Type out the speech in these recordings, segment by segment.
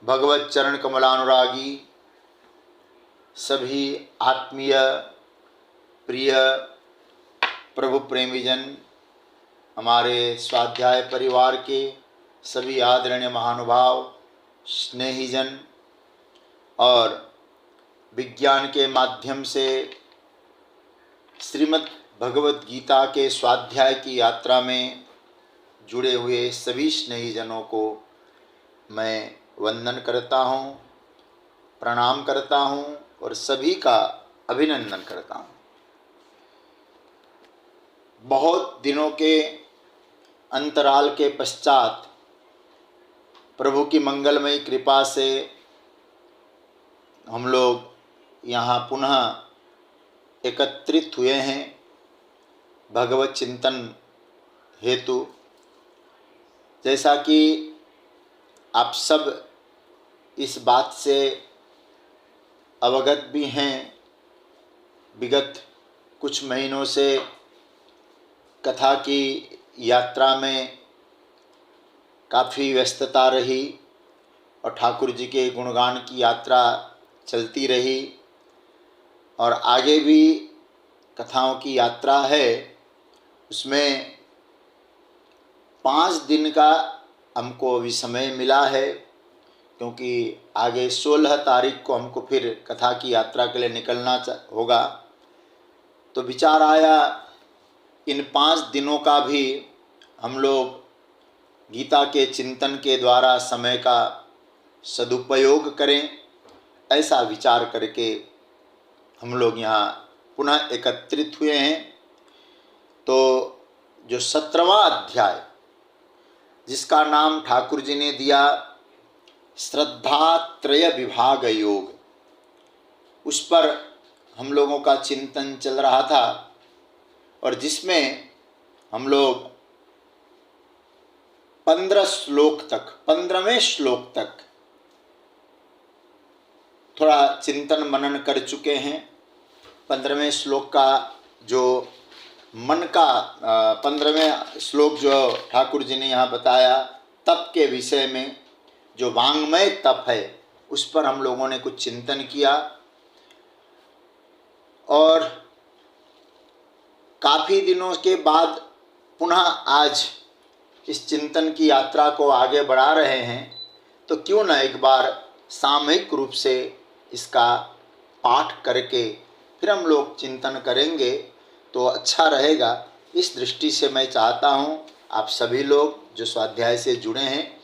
भगवत चरण कमलानुरागी सभी आत्मीय प्रिय प्रभु प्रेमीजन, हमारे स्वाध्याय परिवार के सभी आदरणीय महानुभाव, स्नेहीजन और विज्ञान के माध्यम से श्रीमद् भगवत गीता के स्वाध्याय की यात्रा में जुड़े हुए सभी स्नेहीजनों को मैं वंदन करता हूँ, प्रणाम करता हूँ और सभी का अभिनंदन करता हूँ। बहुत दिनों के अंतराल के पश्चात प्रभु की मंगलमयी कृपा से हम लोग यहाँ पुनः एकत्रित हुए हैं भगवत चिंतन हेतु। जैसा कि आप सब इस बात से अवगत भी हैं, विगत कुछ महीनों से कथा की यात्रा में काफ़ी व्यस्तता रही और ठाकुर जी के गुणगान की यात्रा चलती रही और आगे भी कथाओं की यात्रा है। उसमें 5 दिन का हमको अभी समय मिला है, क्योंकि आगे 16 तारीख को हमको फिर कथा की यात्रा के लिए निकलना होगा। तो विचार आया इन 5 दिनों का भी हम लोग गीता के चिंतन के द्वारा समय का सदुपयोग करें। ऐसा विचार करके हम लोग यहाँ पुनः एकत्रित हुए हैं। तो जो 17वां अध्याय, जिसका नाम ठाकुर जी ने दिया श्रद्धात्रय विभाग योग, उस पर हम लोगों का चिंतन चल रहा था और जिसमें हम लोग 15वें श्लोक तक थोड़ा चिंतन मनन कर चुके हैं। 15वें श्लोक का जो मन का 15वें श्लोक जो ठाकुर जी ने यहाँ बताया तप के विषय में, जो वांग्मय तप है, उस पर हम लोगों ने कुछ चिंतन किया और काफ़ी दिनों के बाद पुनः आज इस चिंतन की यात्रा को आगे बढ़ा रहे हैं। तो क्यों न एक बार सामूहिक रूप से इसका पाठ करके फिर हम लोग चिंतन करेंगे तो अच्छा रहेगा। इस दृष्टि से मैं चाहता हूँ आप सभी लोग जो स्वाध्याय से जुड़े हैं,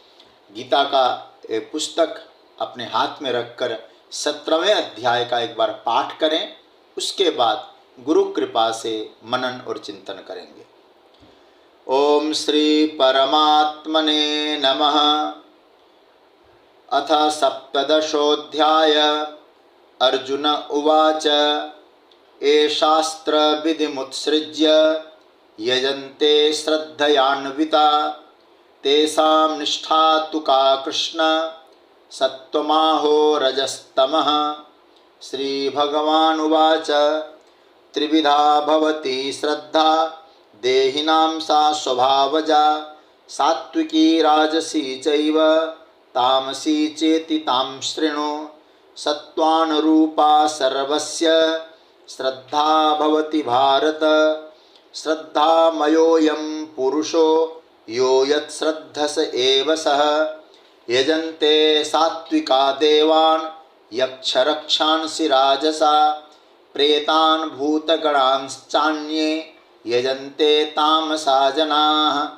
गीता का पुस्तक अपने हाथ में रखकर 17वें अध्याय का एक बार पाठ करें। उसके बाद गुरु कृपा से मनन और चिंतन करेंगे। ओम श्री परमात्मने नमः। अथ सप्तदशोऽध्याय। अर्जुन उवाच ये शास्त्र विधिमुत्सृज्य यजन्ते श्रद्धयान्विता तेषां निष्ठा तु का कृष्ण सत्त्वमाहो रजस्तमः। श्रीभगवानुवाच त्रिविधा भवति श्रद्धा देहिनां सा स्वभावजा सात्विकी राजसी चैव तामसी चेति तां शृणु। सत्त्वानुरूपा सर्वस्य श्रद्धा भवति भारत। श्रद्धामयोऽयं पुरुषो यो यत्श्रद्धस एव सः। यजन्ते सात्विका देवान् यक्षरक्षांसि राजसा प्रेतान् भूतगणांश्चान्ये यजन्ते तामसा जनाः।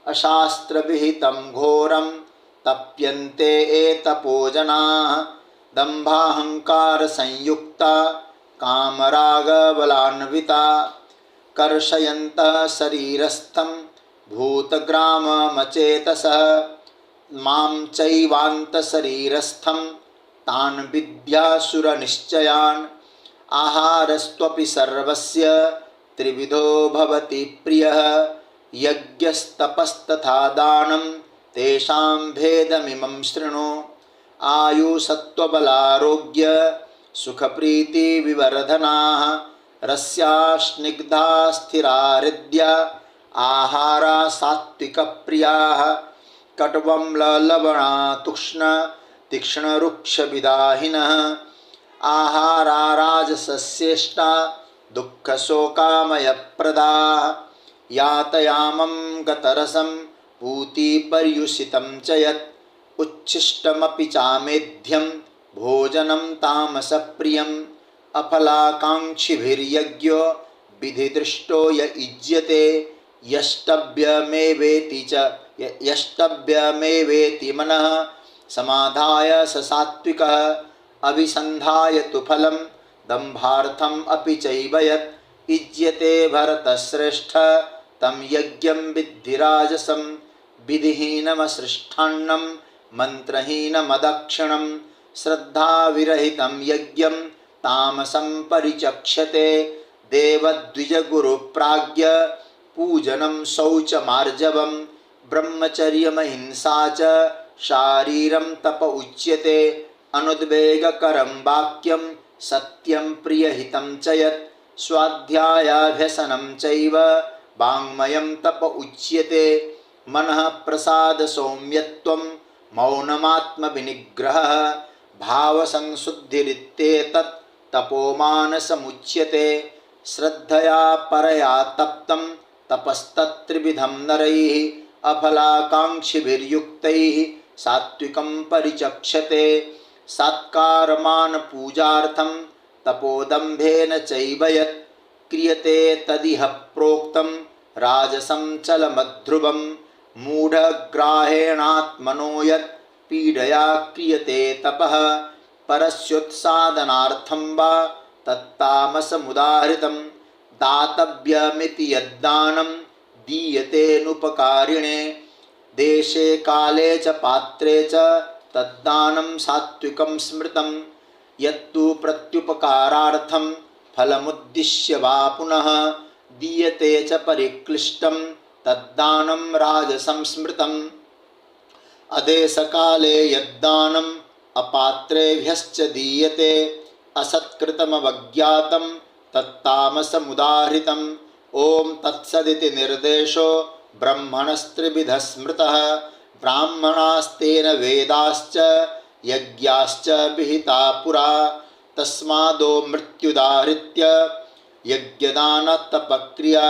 अशास्त्रविहितं घोरं तप्यन्ते एतपो जनाः दम्भाहंकारसंयुक्ता कामरागबलान्विता कर्षयन्तः शरीरस्थं भूतग्राममचेतसः। मां चैवान्तशरीरस्थं तान् विद्यासुरनिश्चयान्। आहारस्त्वपि सर्वस्य त्रिविधो भवति प्रियः। यज्ञस्तपस्तथा दानं तेषां भेदमिमं शृणु। आयुसत्त्वबलारोग्य सुखप्रीतिविवर्धनाः। रस्या स्निग्धा स्थिरा हृद्या आहारा सात्विकप्रियाः। कट्वं लवणा तुक्ष्ण तीक्ष्णरुक्षविदाहिनः आहारा राजसस्येष्टा दुःखशोकामयप्रदाः यातयामं गतरसं पूतिपर्युषितं च यत् उच्छिष्टमपि चामेध्यं भोजनं तामसप्रियम् अफलाकाङ्क्षिभिर्यज्ञो विधिदृष्टो य युज्यते यष्टव्यमेवेति मनः समाधाय स सात्विकः अभिसन्धाय तु फलं दम्भार्थम् अपि चैव यत् युज्यते भरतश्रेष्ठ तं यज्ञं विद्धि राजसं विधिहीनमसृष्टान्नं मन्त्रहीनमदक्षिणं श्रद्धाविरहितं यज्ञं तामसं परिचक्षते देवद्विजगुरुप्राज्ञ पूजनं शौचमार्जवं ब्रह्मचर्यमहिंसा च शारीरं तप उच्यते अनुद्वेगकरं वाक्यं सत्यं प्रियहितं च यत् स्वाध्यायाभ्यसनं चैव वाङ्मयं तप उच्यते मनः प्रसाद सौम्यत्वं मौनमात्मविनिग्रहः भावसंशुद्धिरित्येतत् तपोमानसमुच्यते श्रद्धया परया तप्तं तपस्तत्त्रिविधं नरैः अफलाकाङ्क्षिभिर्युक्तैः सात्विकं परिचक्षते सत्कारमानपूजार्थं तपोदम्भेन चैव यत् क्रियते तदिह प्रोक्तं राजसं चलमध्रुवं मूढग्राहेणात्मनो यत् पीडया क्रियते तपः परस्योत्सादनार्थं वा तत्तामसमुदाहृतं दातव्यमिति यद्दानं दीयतेनुपकारिणे देशे काले च पात्रे च तद्दानं सात्विकं स्मृतं यत्तु प्रत्युपकारार्थं फलमुद्दिश्य वा पुनः दीयते च परिक्लिष्टं तद्दानं राजसं स्मृतम् अदेशकाले यद्दानम् अपात्रेभ्यश्च दीयते असत्कृतमवज्ञातं तत्तामसमुदाहृतम् ओम तत्सदिति निर्देशो ब्रह्मणस्त्रिविधः स्मृतः ब्राह्मणास्तेन वेदाश्च यज्ञाश्च विहिता पुरा तस्मादो मृत्युदाहृत्य यज्ञदानतपक्रिया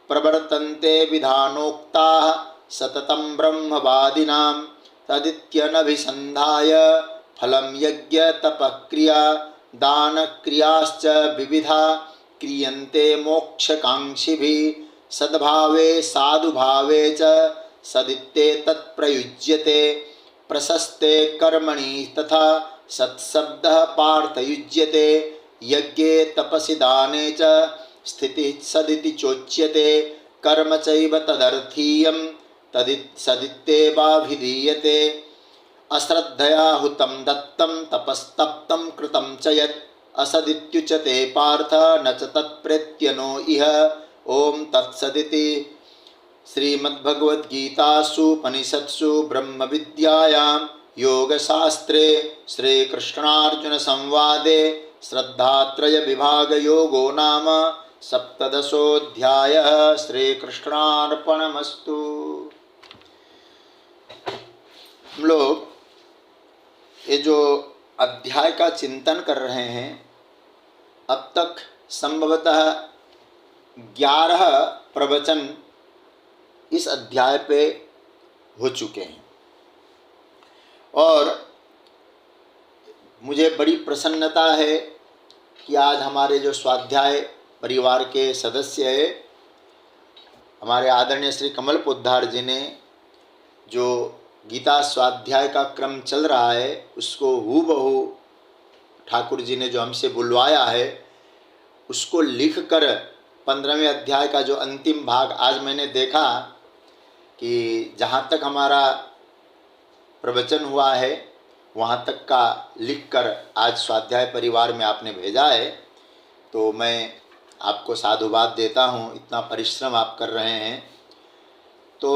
प्रवर्तन्ते विधानोक्ताः सततं ब्रह्मवादिनां तदित्यनभिसन्धाय फलं यज्ञ तपक्रिया दानक्रियाश्च विविधा क्रियन्ते मोक्षकाङ्क्षिभिः सद्भावे साधुभावे च सदित्येतत् प्रयुज्यते प्रशस्ते कर्मणि तथा सत्शब्दः पार्थयुज्यते यज्ञे तपसि दाने च स्थितिः सदिति चोच्यते कर्म चैव तदर्थीयं सदित्येवाभिधीयते अश्रद्धया हुतं दत्तं तपस्तप्तं कृतं च यत् असदित्युच्यते पार्थ न च तत्प्रेत्यनो इह ओम तत्सदिति श्रीमद्भगवद्गीतासूपनिषत्सु ब्रह्मविद्यायां योगशास्त्रे श्रीकृष्णार्जुनसंवादे श्रद्धात्रयविभागयोगो नाम सप्तदशोऽध्यायः। श्रीकृष्णार्पणमस्तु। हम लोग ये जो अध्याय का चिंतन कर रहे हैं, अब तक संभवतः 11 प्रवचन इस अध्याय पे हो चुके हैं और मुझे बड़ी प्रसन्नता है कि आज हमारे जो स्वाध्याय परिवार के सदस्य हैं, हमारे आदरणीय श्री कमल पोद्दार जी ने जो गीता स्वाध्याय का क्रम चल रहा है उसको हूबहू ठाकुर जी ने जो हमसे बुलवाया है उसको लिखकर 15वें अध्याय का जो अंतिम भाग आज मैंने देखा कि जहाँ तक हमारा प्रवचन हुआ है वहाँ तक का लिखकर आज स्वाध्याय परिवार में आपने भेजा है, तो मैं आपको साधुवाद देता हूँ। इतना परिश्रम आप कर रहे हैं। तो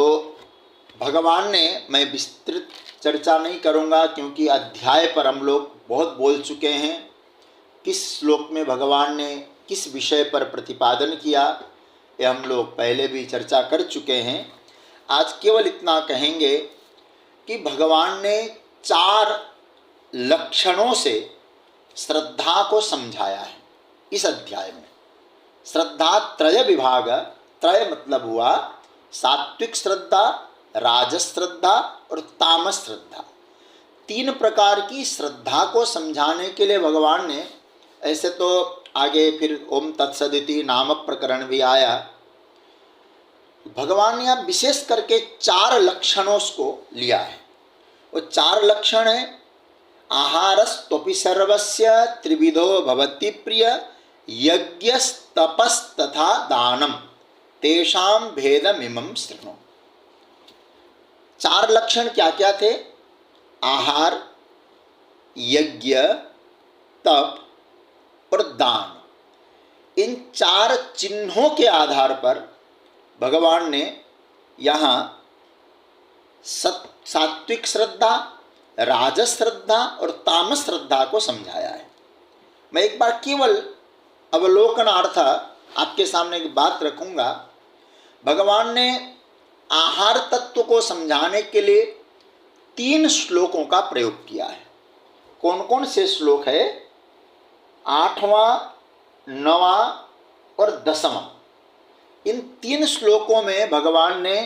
भगवान ने, मैं विस्तृत चर्चा नहीं करूँगा क्योंकि अध्याय पर हम लोग बहुत बोल चुके हैं। किस श्लोक में भगवान ने किस विषय पर प्रतिपादन किया ये हम लोग पहले भी चर्चा कर चुके हैं। आज केवल इतना कहेंगे कि भगवान ने 4 लक्षणों से श्रद्धा को समझाया है इस अध्याय में। श्रद्धा त्रय विभाग, त्रय मतलब हुआ सात्विक श्रद्धा, राजस श्रद्धा और तामस श्रद्धा। 3 प्रकार की श्रद्धा को समझाने के लिए भगवान ने, ऐसे तो आगे फिर ओम तत्सदिति नामक प्रकरण भी आया, भगवान ने यहाँ विशेष करके 4 लक्षणों को लिया है। वो 4 लक्षण है, आहारस्तोपि सर्वस्य त्रिविधो भवति प्रिय यज्ञस तपस तथा दानम तेषाम भेदमिमं शृणु। 4 लक्षण क्या क्या थे? आहार, यज्ञ, तप और दान। इन 4 चिन्हों के आधार पर भगवान ने यहाँ सात्विक श्रद्धा, राजस श्रद्धा और तामस श्रद्धा को समझाया है। मैं एक बार केवल अवलोकनार्थ आपके सामने एक बात रखूंगा। भगवान ने आहार तत्व को समझाने के लिए 3 श्लोकों का प्रयोग किया है। कौन कौन से श्लोक है? 8वां, 9वां और 10वां। इन 3 श्लोकों में भगवान ने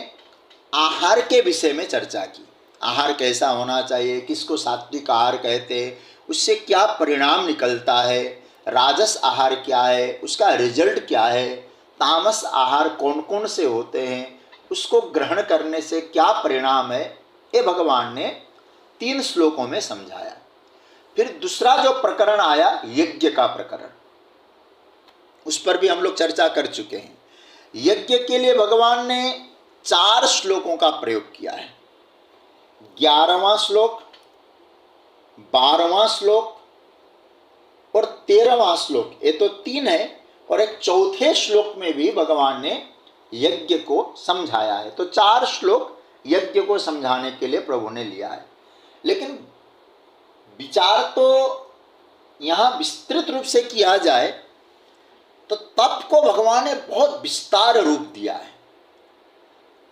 आहार के विषय में चर्चा की। आहार कैसा होना चाहिए, किसको सात्विक आहार कहते हैं, उससे क्या परिणाम निकलता है, राजस आहार क्या है, उसका रिजल्ट क्या है, तामस आहार कौन कौन से होते हैं, उसको ग्रहण करने से क्या परिणाम है, ये भगवान ने 3 श्लोकों में समझाया। फिर दूसरा जो प्रकरण आया यज्ञ का प्रकरण, उस पर भी हम लोग चर्चा कर चुके हैं। यज्ञ के लिए भगवान ने 4 श्लोकों का प्रयोग किया है। 11वां श्लोक, 12वां श्लोक और 13वां श्लोक, ये तो 3 है, और एक चौथे श्लोक में भी भगवान ने यज्ञ को समझाया है। तो 4 श्लोक यज्ञ को समझाने के लिए प्रभु ने लिया है। लेकिन विचार तो यहाँ विस्तृत रूप से किया जाए तो तप को भगवान ने बहुत विस्तार रूप दिया है।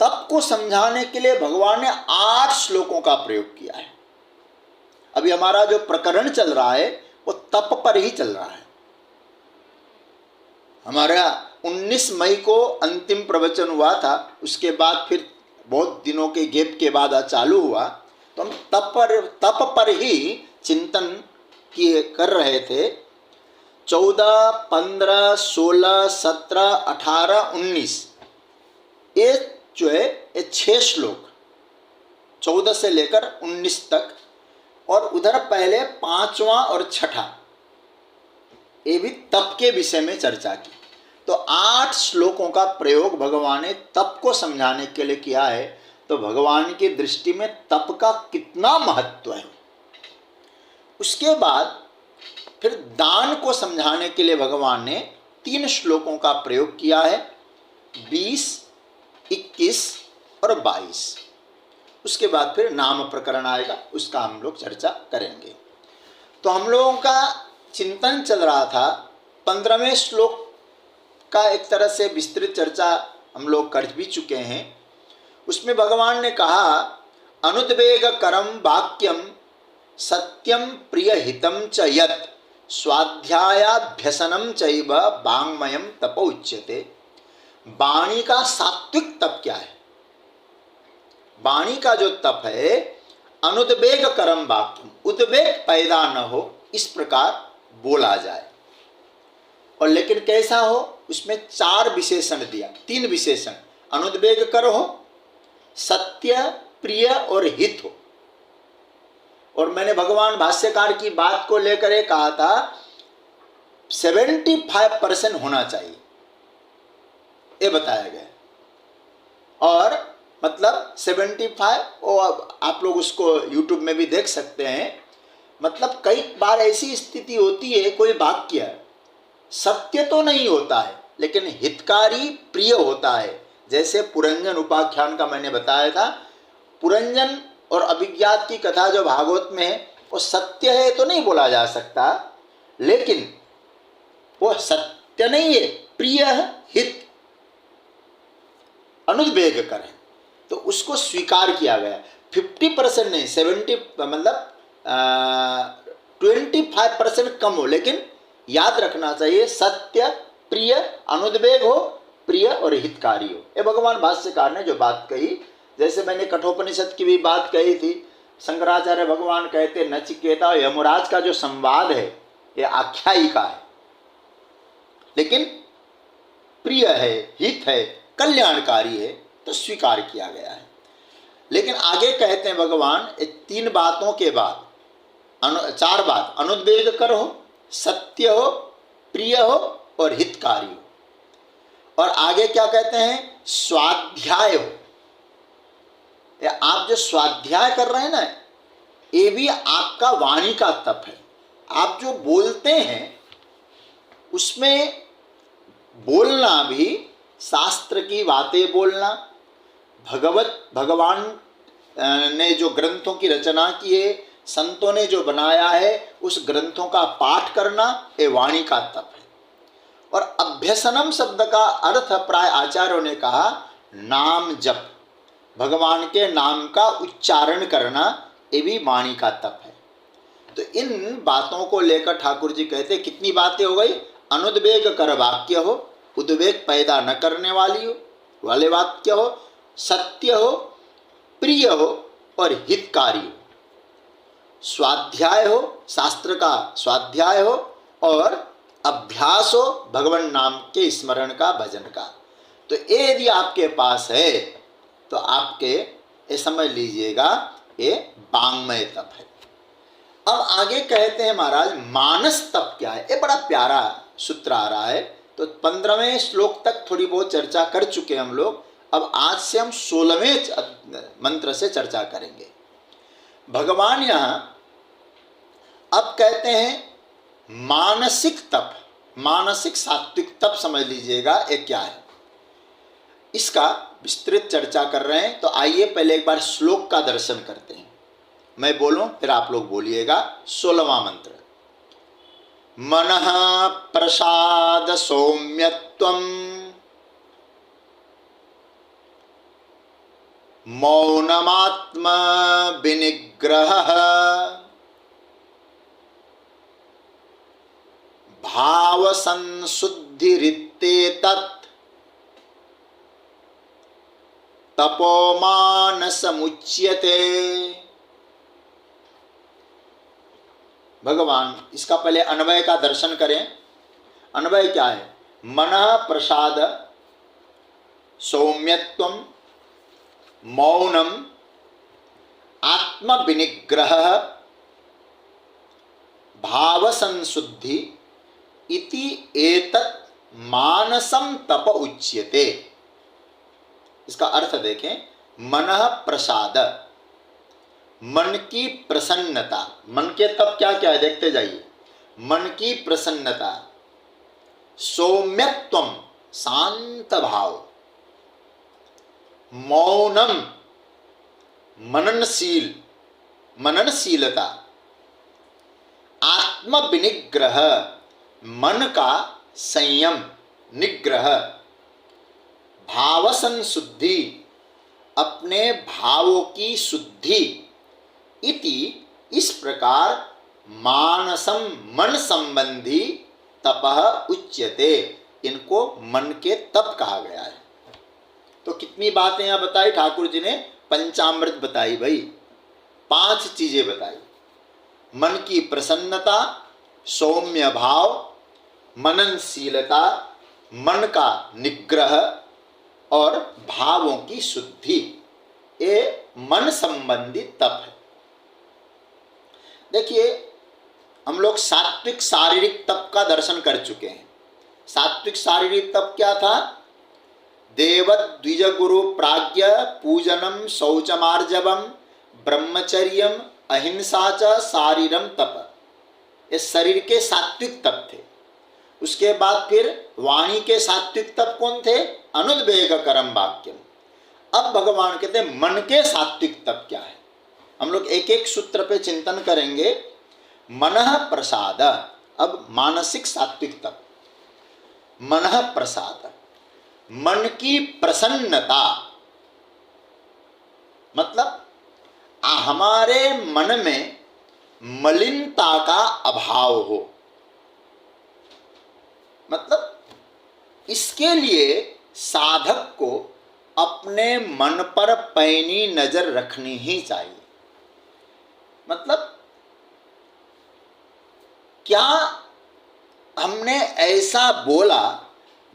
तप को समझाने के लिए भगवान ने 8 श्लोकों का प्रयोग किया है। अभी हमारा जो प्रकरण चल रहा है वो तप पर ही चल रहा है। हमारा 19 मई को अंतिम प्रवचन हुआ था, उसके बाद फिर बहुत दिनों के गैप के बाद आज चालू हुआ, तो हम तप पर ही चिंतन कर रहे थे। 14, 15, 16, 17, 18, 19 ये जो है ये 6 श्लोक 14 से लेकर 19 तक, और उधर पहले 5वां और 6ठा ये भी तप के विषय में चर्चा की। तो 8 श्लोकों का प्रयोग भगवान ने तप को समझाने के लिए किया है। तो भगवान की दृष्टि में तप का कितना महत्व है। उसके बाद फिर दान को समझाने के लिए भगवान ने 3 श्लोकों का प्रयोग किया है, 20, 21 और 22। उसके बाद फिर नाम प्रकरण आएगा, उसका हम लोग चर्चा करेंगे। तो हम लोगों का चिंतन चल रहा था 15वें श्लोक का, एक तरह से विस्तृत चर्चा हम लोग कर भी चुके हैं। उसमें भगवान ने कहा अनुद्वेग करम वाक्यम सत्यम प्रिय हितम च यत् स्वाध्यायाभ्यसनम चैव वाङ्मयम तप उच्यते। वाणी का सात्विक तप क्या है? वाणी का जो तप है अनुद्वेग करम वाक्यम, उद्वेग पैदा न हो इस प्रकार बोला जाए। और लेकिन कैसा हो, उसमें 4 विशेषण दिया, 3 विशेषण, अनुद्वेग कर हो, सत्य, प्रिय और हित हो। और मैंने भगवान भाष्यकार की बात को लेकर ये कहा था 75% होना चाहिए, ये बताया गया। और मतलब 75, और आप लोग उसको YouTube में भी देख सकते हैं। मतलब कई बार ऐसी स्थिति होती है, कोई वाक्य सत्य तो नहीं होता है लेकिन हितकारी प्रिय होता है। जैसे पुरंजन उपाख्यान का मैंने बताया था, पुरंजन और अभिज्ञात की कथा जो भागवत में है वो सत्य है तो नहीं बोला जा सकता, लेकिन वो सत्य नहीं है, प्रिय है, हित, अनुद्वेग कर है, तो उसको स्वीकार किया गया। 50% नहीं, 70, मतलब 25% कम हो, लेकिन याद रखना चाहिए सत्य, प्रिय, अनुद्वेग हो, प्रिय और हितकारी हो। ये भगवान भाष्यकार ने जो बात कही, जैसे मैंने कठोपनिषद की भी बात कही थी, शंकराचार्य भगवान कहते नचिकेता और यमराज का जो संवाद है ये आख्यायिका है, लेकिन प्रिय है, हित है, कल्याणकारी है, तो स्वीकार किया गया है। लेकिन आगे कहते हैं भगवान, 3 बातों के बाद 4 बात, अनुद्वेग कर हो, सत्य हो, प्रिय हो और हितकारी हो। और आगे क्या कहते हैं, स्वाध्याय हो। आप जो स्वाध्याय कर रहे हैं ना, ये भी आपका वाणी का तप है। आप जो बोलते हैं उसमें बोलना भी शास्त्र की बातें बोलना, भगवान ने जो ग्रंथों की रचना की है, संतों ने जो बनाया है, उस ग्रंथों का पाठ करना, ये वाणी का तप है। और अभ्यसनम शब्द का अर्थ प्राय आचार्यों ने कहा नाम जप, भगवान के नाम का उच्चारण करना, ये भी वाणी का तप है। तो इन बातों को लेकर ठाकुर जी कहते कितनी बातें हो गई, अनुद्वेग कर वाक्य हो, उद्वेग पैदा न करने वाले वाक्य हो, सत्य हो, प्रिय हो और हितकारी हो, स्वाध्याय हो, शास्त्र का स्वाध्याय हो, और अभ्यास हो भगवान नाम के स्मरण का, भजन का। तो ये यदि आपके पास है तो आपके, ये समझ लीजिएगा, ये वाङ्मय तप है। अब आगे कहते हैं महाराज मानस तप क्या है। ये बड़ा प्यारा सूत्र आ रहा है। तो 15वें श्लोक तक थोड़ी बहुत चर्चा कर चुके हम लोग। अब आज से हम 16वें मंत्र से चर्चा करेंगे। भगवान यहाँ अब कहते हैं मानसिक तप, मानसिक सात्विक तप समझ लीजिएगा ये क्या है, इसका विस्तृत चर्चा कर रहे हैं। तो आइए पहले एक बार श्लोक का दर्शन करते हैं। मैं बोलूं फिर आप लोग बोलिएगा। 16वां मंत्र, मनः प्रसाद सौम्यत्वं मौनमात्म विनिग्रहः भाव संशुद्धिरित्येतत् तपोमानसमुच्यते। भगवान इसका पहले अन्वय का दर्शन करें। अन्वय क्या है, मनः प्रसाद सौम्यत्वं मौनम आत्म विनिग्रह भाव संशुद्धि इति एतत् मानसम तप उच्यते। इसका अर्थ देखें, मनः प्रसाद, मन की प्रसन्नता। मन के तप क्या क्या है देखते जाइए। मन की प्रसन्नता, सौम्यत्वम शांत भाव, मौनम मननशील, मननशीलता, आत्म विनिग्रह मन का संयम निग्रह, भाव संशुद्धि अपने भावों की शुद्धि, इति इस प्रकार मानसम मन संबंधी तपः उच्यते। इनको मन के तप कहा गया है। तो कितनी बातें यहाँ बताई ठाकुर जी ने, पंचामृत बताई भाई, 5 चीजें बताई। मन की प्रसन्नता, सौम्य भाव, मननशीलता, मन का निग्रह और भावों की शुद्धि, ये मन संबंधी तप है। देखिए हम लोग सात्विक शारीरिक तप का दर्शन कर चुके हैं। सात्विक शारीरिक तप क्या था, देवद्विज गुरु प्राज्ञ पूजनम शौचमार्जवम ब्रह्मचर्यम अहिंसा च शारीरम तप, ये शरीर के सात्विक तप थे। उसके बाद फिर वाणी के सात्विक तप कौन थे, अनुद्वेग करम वाक्यम। अब भगवान कहते हैं मन के सात्विक तप क्या है। हम लोग एक एक सूत्र पे चिंतन करेंगे। मनः प्रसाद, अब मानसिक सात्विक तप, मनः प्रसाद, मन की प्रसन्नता, मतलब हमारे मन में मलिनता का अभाव हो। मतलब इसके लिए साधक को अपने मन पर पैनी नजर रखनी ही चाहिए। मतलब क्या हमने ऐसा बोला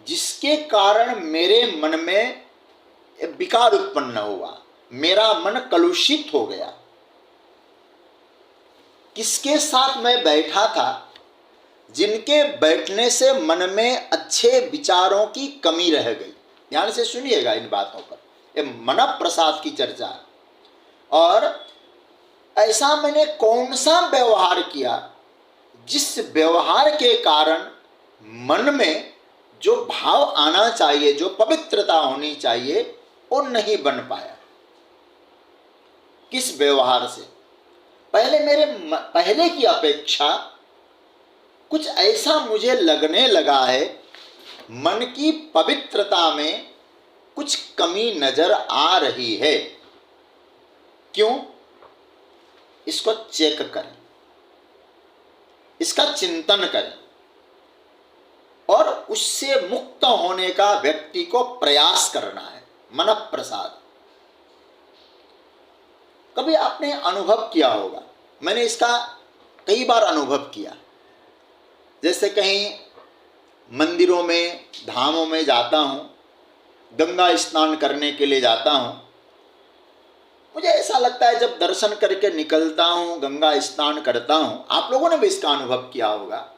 जिसके कारण मेरे मन में विकार उत्पन्न हुआ, मेरा मन कलुषित हो गया? किसके साथ मैं बैठा था जिनके बैठने से मन में अच्छे विचारों की कमी रह गई? ध्यान से सुनिएगा इन बातों पर, ये मन प्रसाद की चर्चा है। और ऐसा मैंने कौन सा व्यवहार किया जिस व्यवहार के कारण मन में जो भाव आना चाहिए, जो पवित्रता होनी चाहिए, वो नहीं बन पाया? किस व्यवहार से? पहले की अपेक्षा कुछ ऐसा मुझे लगने लगा है, मन की पवित्रता में कुछ कमी नजर आ रही है। क्यों? इसको चेक करें, इसका चिंतन करें और उससे मुक्त होने का व्यक्ति को प्रयास करना है। मन प्रसाद कभी आपने अनुभव किया होगा, मैंने इसका कई बार अनुभव किया। जैसे कहीं मंदिरों में, धामों में जाता हूं, गंगा स्नान करने के लिए जाता हूं, मुझे ऐसा लगता है जब दर्शन करके निकलता हूं, गंगा स्नान करता हूं, आप लोगों ने भी इसका अनुभव किया होगा,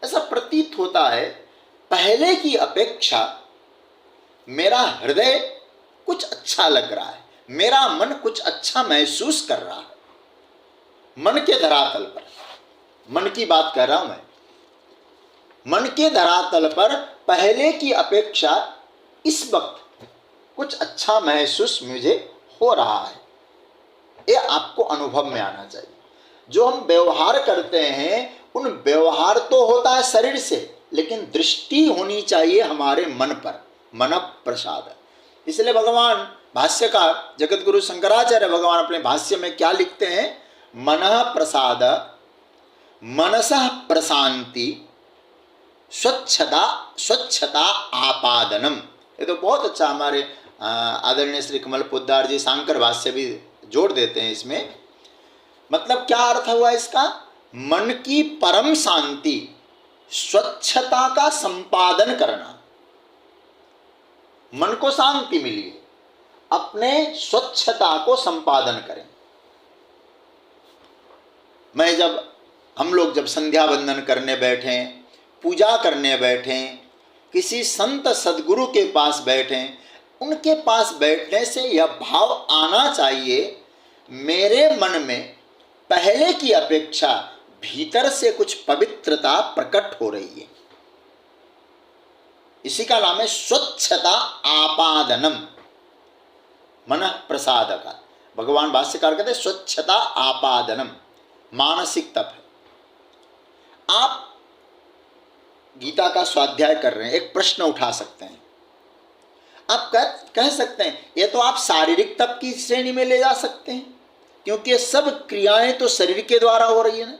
ऐसा प्रतीत होता है पहले की अपेक्षा मेरा हृदय कुछ अच्छा लग रहा है, मेरा मन कुछ अच्छा महसूस कर रहा है। मन के धरातल पर, मन की बात कर रहा हूं मैं, मन के धरातल पर पहले की अपेक्षा इस वक्त कुछ अच्छा महसूस मुझे हो रहा है। ये आपको अनुभव में आना चाहिए। जो हम व्यवहार करते हैं, उन व्यवहार तो होता है शरीर से, लेकिन दृष्टि होनी चाहिए हमारे मन पर। मन प्रसाद। इसलिए भगवान भाष्यकार जगत गुरु शंकराचार्य भगवान अपने भाष्य में क्या लिखते हैं? मनः प्रसाद, मनसः प्रशांति, स्वच्छता आपादनम। ये तो बहुत अच्छा, हमारे आदरणीय श्री कमल पोद्दार जी शांकर भाष्य भी जोड़ देते हैं इसमें। मतलब क्या अर्थ हुआ इसका? मन की परम शांति, स्वच्छता का संपादन करना। मन को शांति मिली, अपने स्वच्छता को संपादन करें। हम लोग जब संध्या वंदन करने बैठे, पूजा करने बैठे, किसी संत सदगुरु के पास बैठे, उनके पास बैठने से यह भाव आना चाहिए, मेरे मन में पहले की अपेक्षा भीतर से कुछ पवित्रता प्रकट हो रही है। इसी का नाम है स्वच्छता आपादनम, मन प्रसाद का। भगवान भाष्यकार कहते हैं स्वच्छता आपादनम, मानसिक तप है। आप गीता का स्वाध्याय कर रहे हैं, एक प्रश्न उठा सकते हैं। आप कह सकते हैं ये तो आप शारीरिक तप की श्रेणी में ले जा सकते हैं, क्योंकि ये सब क्रियाएं तो शरीर के द्वारा हो रही है ना।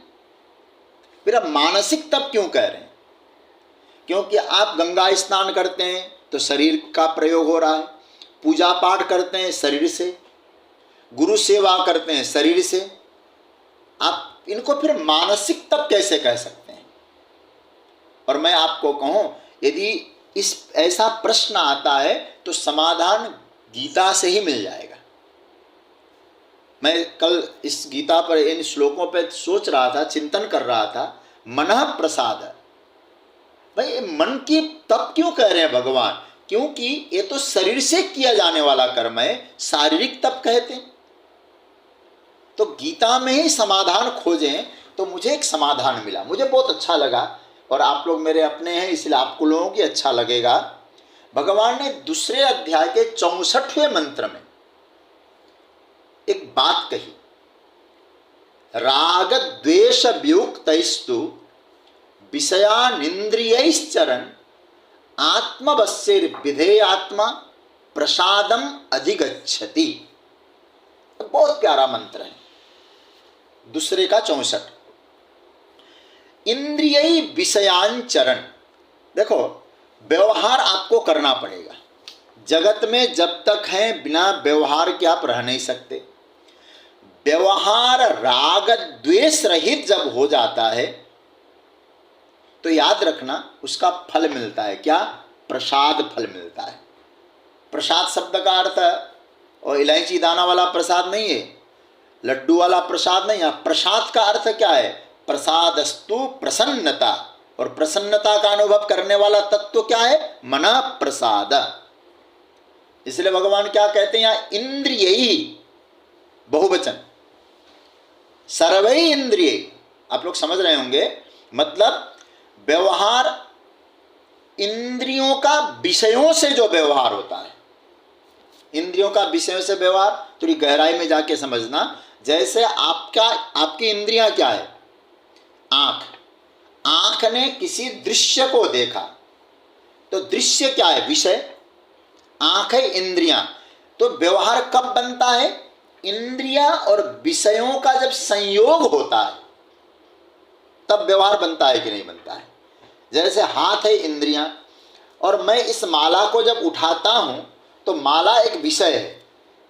फिर आप मानसिक तप क्यों कह रहे हैं? क्योंकि आप गंगा स्नान करते हैं तो शरीर का प्रयोग हो रहा है, पूजा पाठ करते हैं शरीर से, गुरु सेवा करते हैं शरीर से। आप इनको फिर मानसिक तप कैसे कह सकते हैं? और मैं आपको कहूं, यदि ऐसा प्रश्न आता है तो समाधान गीता से ही मिल जाएगा। मैं कल इस गीता पर, इन श्लोकों पर सोच रहा था, चिंतन कर रहा था। मनः प्रसाद, भाई मन की तप क्यों कह रहे हैं भगवान? क्योंकि ये तो शरीर से किया जाने वाला कर्म है, शारीरिक तप कहते हैं। तो गीता में ही समाधान खोजें तो मुझे एक समाधान मिला, मुझे बहुत अच्छा लगा। और आप लोग मेरे अपने हैं, इसलिए आपको लोगों की अच्छा लगेगा। भगवान ने दूसरे अध्याय के 64वें मंत्र में एक बात कही, राग द्वेष वियुक्तैस्तु विषयानिंद्रियैश्चरन् आत्मवश्यैर्विधेयात्मा प्रसादम अधिगच्छति। बहुत प्यारा मंत्र है। दूसरे का 64। इंद्रिय विषयांचरण। देखो, व्यवहार आपको करना पड़ेगा। जगत में जब तक हैं बिना व्यवहार के आप रह नहीं सकते। व्यवहार राग द्वेष रहित जब हो जाता है तो याद रखना उसका फल मिलता है। क्या? प्रसाद फल मिलता है। प्रसाद शब्द का अर्थ और इलायची दाना वाला प्रसाद नहीं है, लड्डू वाला प्रसाद नहीं है। प्रसाद का अर्थ क्या है? प्रसादस्तु प्रसन्नता, और प्रसन्नता का अनुभव करने वाला तत्व क्या है? मना प्रसाद। इसलिए भगवान क्या कहते हैं यहाँ? इंद्रिय, बहुवचन, सर्वै इंद्रिय। आप लोग समझ रहे होंगे, मतलब व्यवहार इंद्रियों का विषयों से जो व्यवहार होता है, इंद्रियों का विषयों से व्यवहार थोड़ी गहराई में जाके समझना। जैसे आपकी इंद्रियां क्या है? आंख। आंख ने किसी दृश्य को देखा तो दृश्य क्या है? विषय। आंख है इंद्रियां। तो व्यवहार कब बनता है? इंद्रियां और विषयों का जब संयोग होता है तब व्यवहार बनता है कि नहीं बनता है। जैसे हाथ है इंद्रियां, और मैं इस माला को जब उठाता हूं तो माला एक विषय है।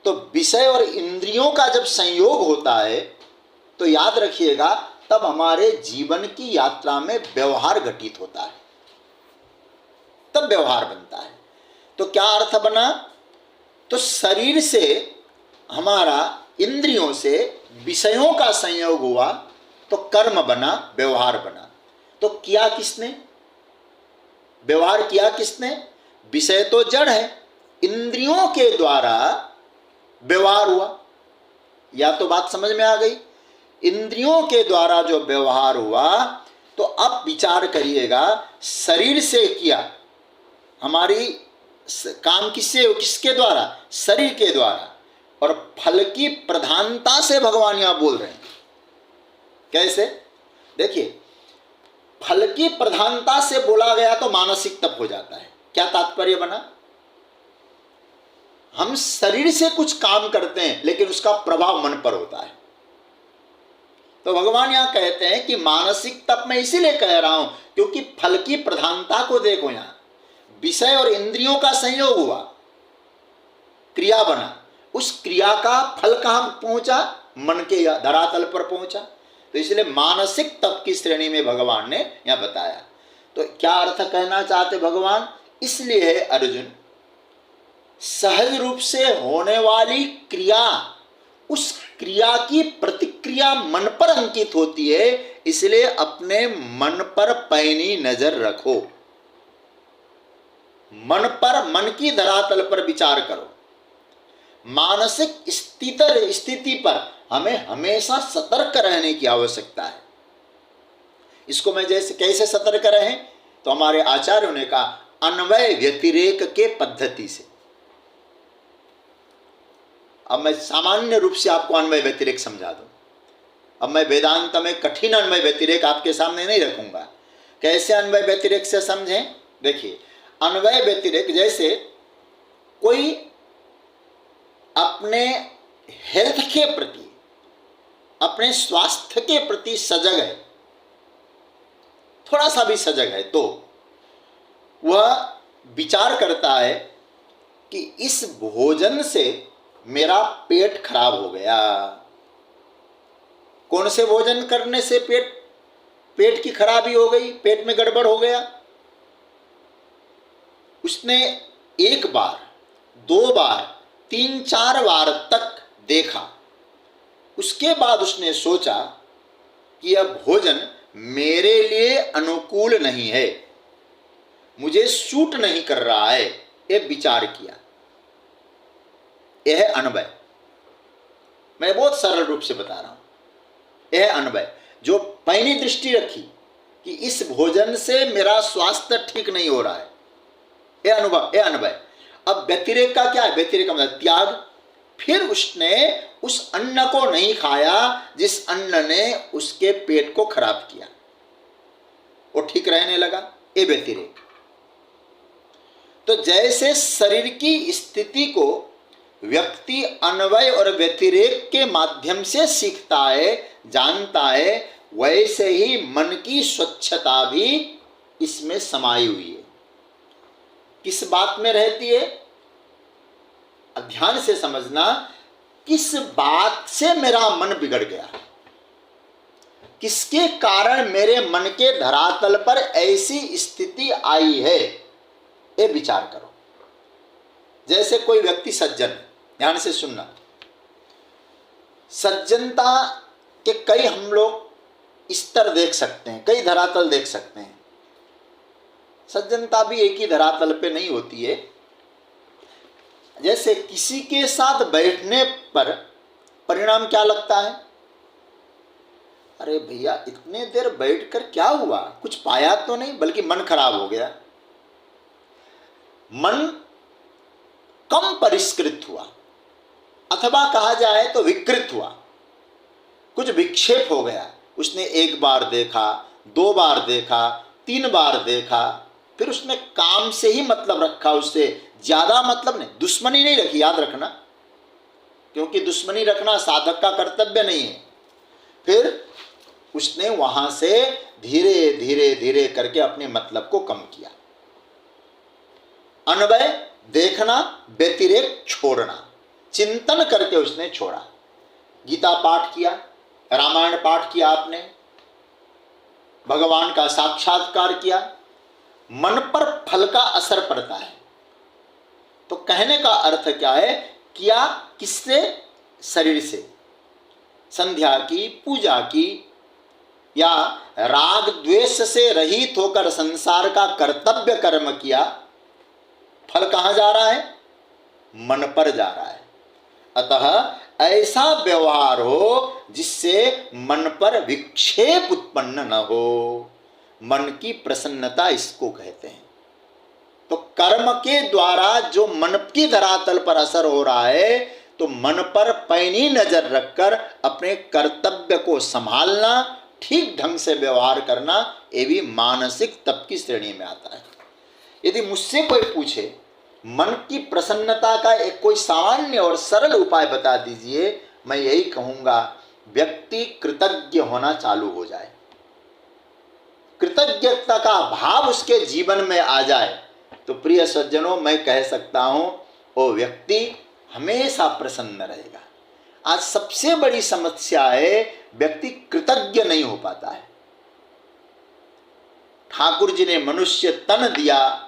तो विषय और इंद्रियों का जब संयोग होता है तो याद रखिएगा तब हमारे जीवन की यात्रा में व्यवहार घटित होता है, तब व्यवहार बनता है। तो क्या अर्थ बना? तो शरीर से हमारा, इंद्रियों से विषयों का संयोग हुआ तो कर्म बना, व्यवहार बना। तो किया किसने? व्यवहार किया किसने? विषय तो जड़ है, इंद्रियों के द्वारा व्यवहार हुआ। या तो बात समझ में आ गई? इंद्रियों के द्वारा जो व्यवहार हुआ, तो अब विचार करिएगा, शरीर से किया, हमारी काम किसके द्वारा? शरीर के द्वारा। और फल की प्रधानता से भगवान यहां बोल रहे हैं। कैसे? देखिए, फल की प्रधानता से बोला गया तो मानसिक तप हो जाता है। क्या तात्पर्य बना? हम शरीर से कुछ काम करते हैं लेकिन उसका प्रभाव मन पर होता है। तो भगवान यहां कहते हैं कि मानसिक तप मैं इसीलिए कह रहा हूं क्योंकि फल की प्रधानता को देखो। यहां विषय और इंद्रियों का संयोग हुआ, क्रिया बना, उस क्रिया का फल कहां पहुंचा? मन के धरातल पर पहुंचा। तो इसलिए मानसिक तप की श्रेणी में भगवान ने यहां बताया। तो क्या अर्थ कहना चाहते भगवान? इसलिए है अर्जुन, सहज रूप से होने वाली क्रिया, उस क्रिया की प्रतिक्रिया मन पर अंकित होती है। इसलिए अपने मन पर पैनी नजर रखो, मन पर, मन की धरातल पर विचार करो। मानसिक स्थिति पर हमें हमेशा सतर्क रहने की आवश्यकता है। इसको मैं कैसे सतर्क रहें? तो हमारे आचार्यों ने कहा, अन्वय व्यतिरेक के पद्धति से। अब मैं सामान्य रूप से आपको अन्वय व्यतिरेक समझा दूं। अब मैं वेदांत में कठिन अन्वय व्यतिरेक आपके सामने नहीं रखूंगा। कैसे अन्वय व्यतिरेक से समझें? देखिए, अन्वय व्यतिरेक जैसे कोई अपने हेल्थ के प्रति, अपने स्वास्थ्य के प्रति सजग है, थोड़ा सा भी सजग है, तो वह विचार करता है कि इस भोजन से मेरा पेट खराब हो गया। कौन से भोजन करने से पेट की खराबी हो गई, पेट में गड़बड़ हो गया? उसने एक बार, दो बार, 3-4 बार तक देखा। उसके बाद उसने सोचा कि यह भोजन मेरे लिए अनुकूल नहीं है, मुझे सूट नहीं कर रहा है। यह विचार किया। यह है अनवय। मैं बहुत सरल रूप से बता रहा हूं। यह अनवय, जो पैनी दृष्टि रखी कि इस भोजन से मेरा स्वास्थ्य ठीक नहीं हो रहा है, यह अनुभव, यह अनवय। अब व्यतिरेक का क्या है? व्यतिरेक का मतलब त्याग। फिर उसने उस अन्न को नहीं खाया जिस अन्न ने उसके पेट को खराब किया, वो ठीक रहने लगा। ये व्यतिरेक। तो जैसे शरीर की स्थिति को व्यक्ति अन्वय और व्यतिरेक के माध्यम से सीखता है, जानता है, वैसे ही मन की स्वच्छता भी इसमें समाई हुई है। किस बात में रहती है? ध्यान से समझना, किस बात से मेरा मन बिगड़ गया, किसके कारण मेरे मन के धरातल पर ऐसी स्थिति आई है, ये विचार करो। जैसे कोई व्यक्ति सज्जन, ध्यान से सुनना, सज्जनता के कई हम लोग स्तर देख सकते हैं, कई धरातल देख सकते हैं। सज्जनता भी एक ही धरातल पे नहीं होती है। जैसे किसी के साथ बैठने पर परिणाम क्या लगता है? अरे भैया, इतने देर बैठकर क्या हुआ, कुछ पाया तो नहीं, बल्कि मन खराब हो गया, मन कम परिष्कृत हुआ, अथवा कहा जाए तो विकृत हुआ, कुछ विक्षेप हो गया। उसने एक बार देखा, दो बार देखा, तीन बार देखा, फिर उसने काम से ही मतलब रखा, उससे ज्यादा मतलब नहीं, दुश्मनी नहीं रखी, याद रखना, क्योंकि दुश्मनी रखना साधक का कर्तव्य नहीं है। फिर उसने वहां से धीरे धीरे धीरे करके अपने मतलब को कम किया। अन्वय देखना, व्यतिरेक छोड़ना, चिंतन करके उसने छोड़ा। गीता पाठ किया, रामायण पाठ किया, आपने भगवान का साक्षात्कार किया, मन पर फल का असर पड़ता है। तो कहने का अर्थ क्या है? किया किससे? शरीर से। संध्या की, पूजा की, या राग द्वेष से रहित होकर संसार का कर्तव्य कर्म किया, फल कहां जा रहा है? मन पर जा रहा है। अतः ऐसा व्यवहार हो जिससे मन पर विक्षेप उत्पन्न न हो, मन की प्रसन्नता इसको कहते हैं। तो कर्म के द्वारा जो मन की धरातल पर असर हो रहा है, तो मन पर पैनी नजर रखकर अपने कर्तव्य को संभालना, ठीक ढंग से व्यवहार करना, ये भी मानसिक तप की श्रेणी में आता है। यदि मुझसे कोई पूछे मन की प्रसन्नता का एक कोई सामान्य और सरल उपाय बता दीजिए, मैं यही कहूंगा, व्यक्ति कृतज्ञ होना चालू हो जाए, कृतज्ञता का भाव उसके जीवन में आ जाए, तो प्रिय सज्जनों, मैं कह सकता हूं वो व्यक्ति हमेशा प्रसन्न रहेगा। आज सबसे बड़ी समस्या है, व्यक्ति कृतज्ञ नहीं हो पाता है। ठाकुर जी ने मनुष्य तन दिया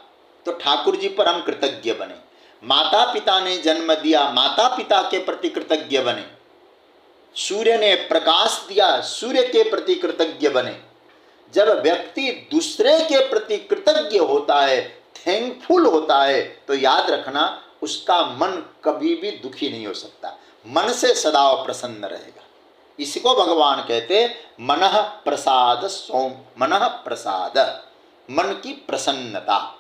तो ठाकुर जी पर हम कृतज्ञ बने, माता पिता ने जन्म दिया, माता पिता के प्रति कृतज्ञ बने, सूर्य ने प्रकाश दिया, सूर्य के प्रति कृतज्ञ बने। जब व्यक्ति दूसरे के प्रति कृतज्ञ होता है, थैंकफुल होता है, तो याद रखना, उसका मन कभी भी दुखी नहीं हो सकता, मन से सदा प्रसन्न रहेगा। इसको भगवान कहते मनः प्रसाद सौम, मनः प्रसाद, मन की प्रसन्नता।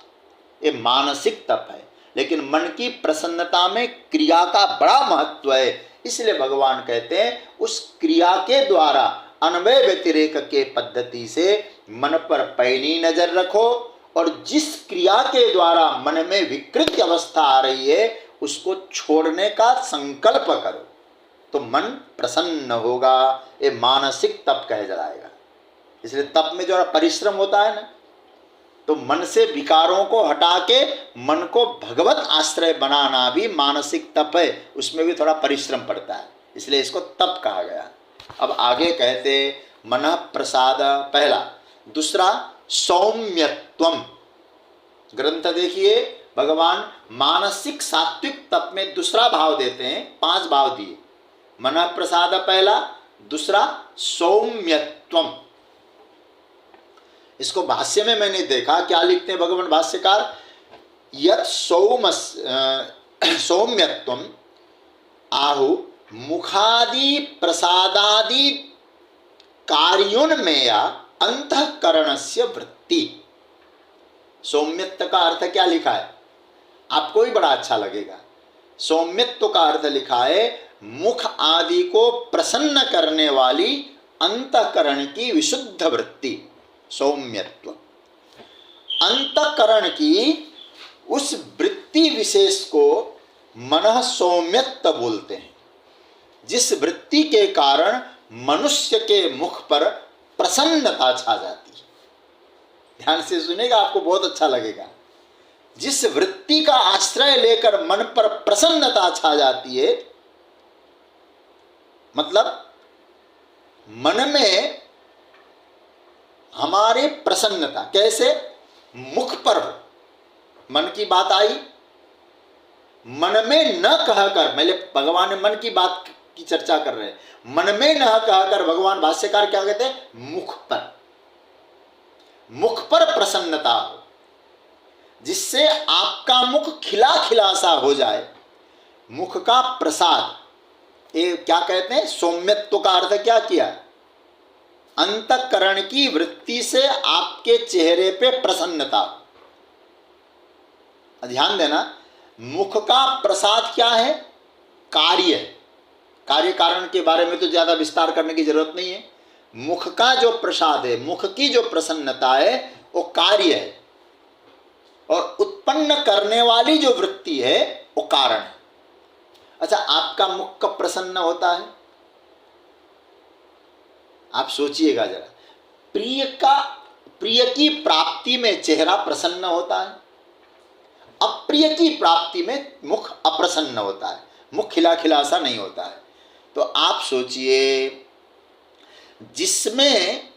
ये मानसिक तप है, लेकिन मन की प्रसन्नता में क्रिया का बड़ा महत्व है। इसलिए भगवान कहते हैं उस क्रिया के द्वारा अन्वय व्यतिरेक के पद्धति से मन पर पैनी नजर रखो, और जिस क्रिया के द्वारा मन में विकृत अवस्था आ रही है उसको छोड़ने का संकल्प करो, तो मन प्रसन्न होगा। ये मानसिक तप कह जाएगा। इसलिए तप में जो परिश्रम होता है ना, तो मन से विकारों को हटा के मन को भगवत आश्रय बनाना भी मानसिक तप है, उसमें भी थोड़ा परिश्रम पड़ता है, इसलिए इसको तप कहा गया। अब आगे कहते मनः प्रसाद पहला, दूसरा सौम्यत्वम। ग्रंथ देखिए, भगवान मानसिक सात्विक तप में दूसरा भाव देते हैं, 5 भाव दिए। मनः प्रसाद पहला, दूसरा सौम्यत्वम। इसको भाष्य में मैंने देखा, क्या लिखते हैं भगवान भाष्यकार, यत् सौम्यत्वम आहु मुखादि प्रसादादि कार्योन्मेया अंतःकरणस्य वृत्ति। सौम्यत्व का अर्थ क्या लिखा है, आपको भी बड़ा अच्छा लगेगा। सौम्यत्व का अर्थ लिखा है मुख आदि को प्रसन्न करने वाली अंतःकरण की विशुद्ध वृत्ति, सौम्यत्व। अंतःकरण की उस वृत्ति विशेष को मनः सौम्यत्व बोलते हैं, जिस वृत्ति के कारण मनुष्य के मुख पर प्रसन्नता छा जाती है। ध्यान से सुनेगा, आपको बहुत अच्छा लगेगा। जिस वृत्ति का आश्रय लेकर मन पर प्रसन्नता छा जाती है, मतलब मन में हमारे प्रसन्नता कैसे, मुख पर मन की बात आई, मन में न कहकर, पहले भगवान ने मन की बात की चर्चा कर रहे हैं, मन में न कहकर भगवान भाष्यकार क्या कहते हैं, मुख पर प्रसन्नता हो, जिससे आपका मुख खिला खिला सा हो जाए। मुख का प्रसाद, ये क्या कहते हैं, सौम्यत्व का अर्थ क्या किया, अंतःकरण की वृत्ति से आपके चेहरे पे प्रसन्नता। ध्यान देना, मुख का प्रसाद क्या है, कार्य। कार्य कारण के बारे में तो ज्यादा विस्तार करने की जरूरत नहीं है। मुख का जो प्रसाद है, मुख की जो प्रसन्नता है, वो कार्य है, और उत्पन्न करने वाली जो वृत्ति है वो कारण है। अच्छा, आपका मुख कब प्रसन्न होता है, आप सोचिएगा जरा। प्रिय की प्राप्ति में चेहरा प्रसन्न होता है, अप्रिय की प्राप्ति में मुख अप्रसन्न होता है, मुख खिला खिला सा नहीं होता है। तो आप सोचिए, जिसमें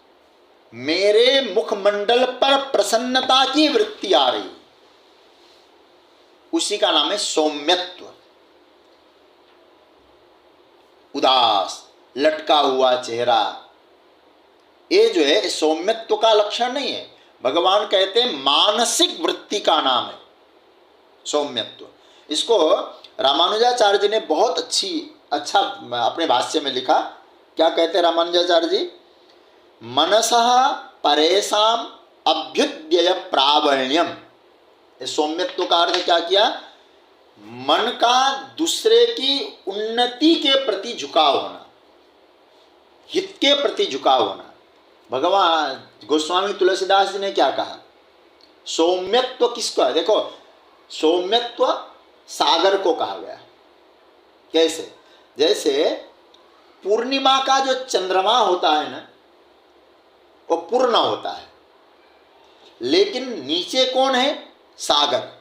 मेरे मुखमंडल पर प्रसन्नता की वृत्ति आ रही, उसी का नाम है सौम्यत्व। उदास, लटका हुआ चेहरा, ये जो है सौम्यत्व का लक्षण नहीं है। भगवान कहते हैं मानसिक वृत्ति का नाम है सौम्यत्व। इसको रामानुजाचार्य जी ने बहुत अच्छा अपने भाष्य में लिखा। क्या कहते हैं रामानुजाचार्य जी, मनसः परेषाम अभ्युदय प्रावण्यम। सौम्यत्व का अर्थ क्या किया, मन का दूसरे की उन्नति के प्रति झुकाव होना, हित के प्रति झुकाव होना। भगवान गोस्वामी तुलसीदास जी ने क्या कहा, सौम्यत्व किसको है, देखो सौम्यत्व सागर को कहा गया। कैसे, जैसे पूर्णिमा का जो चंद्रमा होता है ना, वो पूर्ण होता है, लेकिन नीचे कौन है, सागर।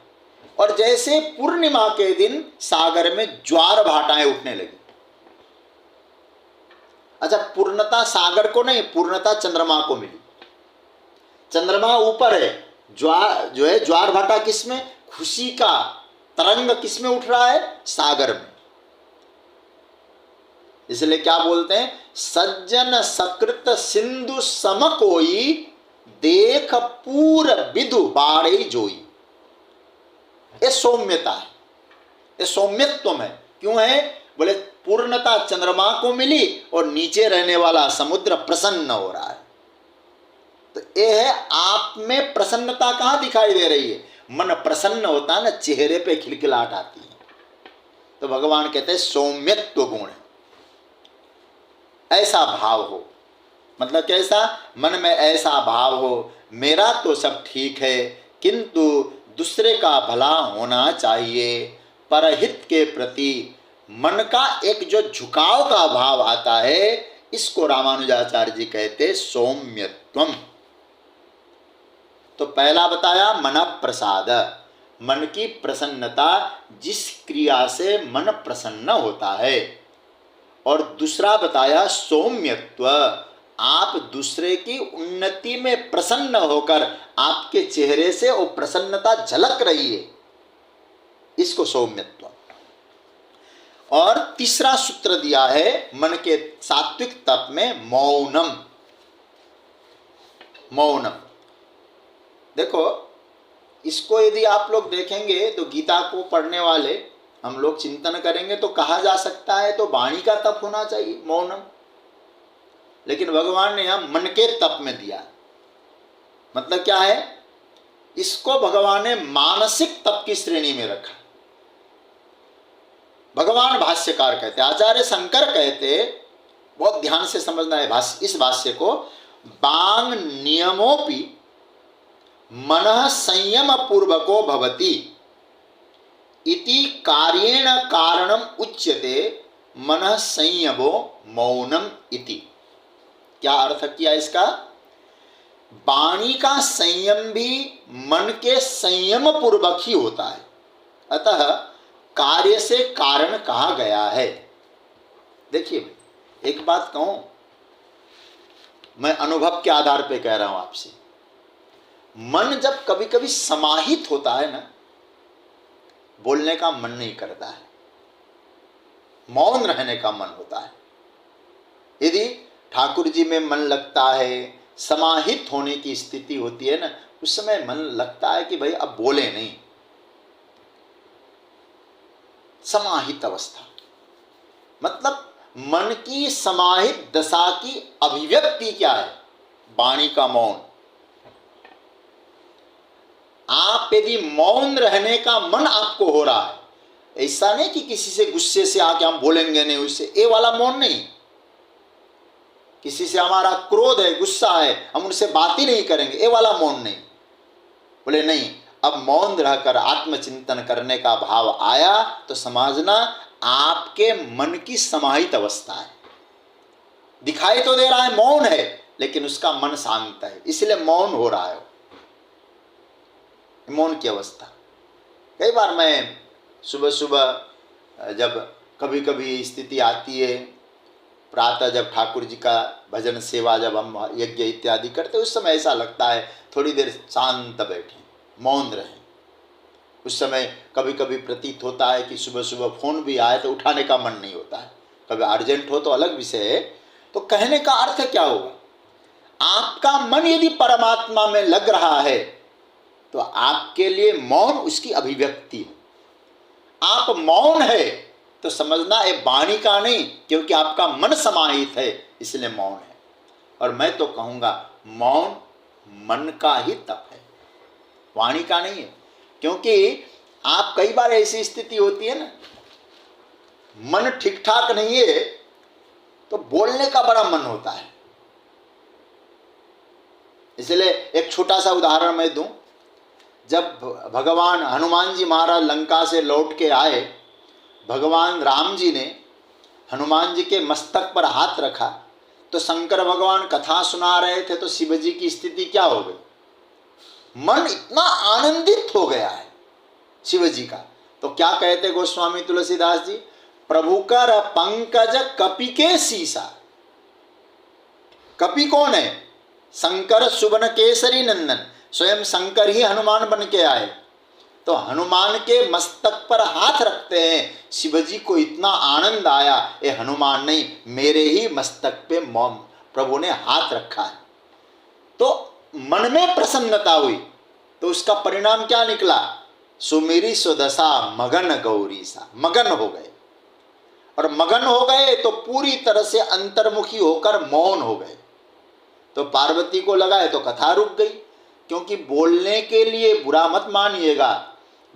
और जैसे पूर्णिमा के दिन सागर में ज्वार भाटाएं उठने लगी। अच्छा, पूर्णता सागर को नहीं, पूर्णता चंद्रमा को मिली। चंद्रमा ऊपर है, ज्वार भाटा किसमें, खुशी का तरंग किसमें उठ रहा है, सागर में। इसलिए क्या बोलते हैं, सज्जन सकृत सिंधु सम कोई, देख पूर विदु बाड़े जोई। ये सौम्यता है, ये सौम्यत्व है। क्यों है, बोले पूर्णता चंद्रमा को मिली और नीचे रहने वाला समुद्र प्रसन्न हो रहा है। तो ये है, आप में प्रसन्नता कहाँ दिखाई दे रही है, मन प्रसन्न होता है ना, चेहरे पे खिलखिलाहट आती है। तो भगवान कहते हैं सौम्यत्व गुण है, ऐसा भाव हो। मतलब कैसा, मन में ऐसा भाव हो, मेरा तो सब ठीक है किंतु दूसरे का भला होना चाहिए, परहित के प्रति मन का एक जो झुकाव का भाव आता है, इसको रामानुजाचार्य जी कहते सौम्यत्वम। तो पहला बताया मन प्रसाद, मन की प्रसन्नता, जिस क्रिया से मन प्रसन्न होता है। और दूसरा बताया सौम्यत्व, आप दूसरे की उन्नति में प्रसन्न होकर आपके चेहरे से वो प्रसन्नता झलक रही है, इसको सौम्यत्व। और तीसरा सूत्र दिया है मन के सात्विक तप में, मौनम। मौनम देखो, इसको यदि आप लोग देखेंगे तो गीता को पढ़ने वाले हम लोग चिंतन करेंगे तो कहा जा सकता है तो वाणी का तप होना चाहिए, मौनम। लेकिन भगवान ने यहां मन के तप में दिया। मतलब क्या है, इसको भगवान ने मानसिक तप की श्रेणी में रखा। भगवान भाष्यकार कहते, आचार्य शंकर कहते, बहुत ध्यान से समझना है इस भाष्य को, बांग नियमोपि मनः संयम पूर्वको भवति इति कार्येण कारणम उच्यते मनः संयमो मौनम इति। क्या अर्थ किया इसका? वाणी का संयम भी मन के संयम पूर्वक ही होता है, अतः कार्य से कारण कहा गया है। देखिए एक बात कहूं, मैं अनुभव के आधार पे कह रहा हूं आपसे, मन जब कभी कभी समाहित होता है ना, बोलने का मन नहीं करता है, मौन रहने का मन होता है। यदि ठाकुर जी में मन लगता है, समाहित होने की स्थिति होती है ना, उस समय मन लगता है कि भाई अब बोले नहीं, समाहित अवस्था मतलब मन की समाहित दशा की अभिव्यक्ति क्या है? वाणी का मौन। आप यदि मौन रहने का मन आपको हो रहा है, ऐसा नहीं कि किसी से गुस्से से आके हम बोलेंगे नहीं, उससे ये वाला मौन नहीं। किसी से हमारा क्रोध है, गुस्सा है, हम उनसे बात ही नहीं करेंगे, ये वाला मौन नहीं। बोले नहीं, अब मौन रहकर आत्मचिंतन करने का भाव आया तो समझना आपके मन की समाहित अवस्था है। दिखाई तो दे रहा है मौन है, लेकिन उसका मन शांत है, इसलिए मौन हो रहा है, मौन की अवस्था। कई बार मैं सुबह सुबह जब कभी कभी स्थिति आती है, प्रातः जब ठाकुर जी का भजन सेवा जब हम यज्ञ इत्यादि करते, उस समय ऐसा लगता है थोड़ी देर शांत बैठें, मौन रहें। उस समय कभी कभी प्रतीत होता है कि सुबह सुबह फोन भी आए तो उठाने का मन नहीं होता है, कभी अर्जेंट हो तो अलग विषय है। तो कहने का अर्थ क्या होगा? आपका मन यदि परमात्मा में लग रहा है तो आपके लिए मौन उसकी अभिव्यक्ति है। आप मौन है तो समझना ये वाणी का नहीं, क्योंकि आपका मन समाहित है, इसलिए मौन है। और मैं तो कहूँगा मौन मन का ही तप है, वाणी का नहीं है। क्योंकि आप कई बार ऐसी स्थिति होती है ना, मन ठीक ठाक नहीं है तो बोलने का बड़ा मन होता है। इसलिए एक छोटा सा उदाहरण मैं दूं। जब भगवान हनुमान जी महाराज लंका से लौट के आए, भगवान राम जी ने हनुमान जी के मस्तक पर हाथ रखा तो शंकर भगवान कथा सुना रहे थे, तो शिव जी की स्थिति क्या हो गई? मन इतना आनंदित हो गया है शिव जी का। तो क्या कहते गोस्वामी तुलसीदास जी? प्रभु कर पंकज कपि के सीसा। कपि कौन है? शंकर सुवन केसरी नंदन, स्वयं शंकर ही हनुमान बन के आए। तो हनुमान के मस्तक पर हाथ रखते हैं, शिवजी को इतना आनंद आया, ये हनुमान नहीं मेरे ही मस्तक पे प्रभु ने हाथ रखा है। तो मन में प्रसन्नता हुई, तो उसका परिणाम क्या निकला? सुमेरी सुदशा मगन गौरी सा, मगन हो गए। और मगन हो गए तो पूरी तरह से अंतर्मुखी होकर मौन हो गए। तो पार्वती को लगा है तो कथा रुक गई, क्योंकि बोलने के लिए बुरा मत मानिएगा,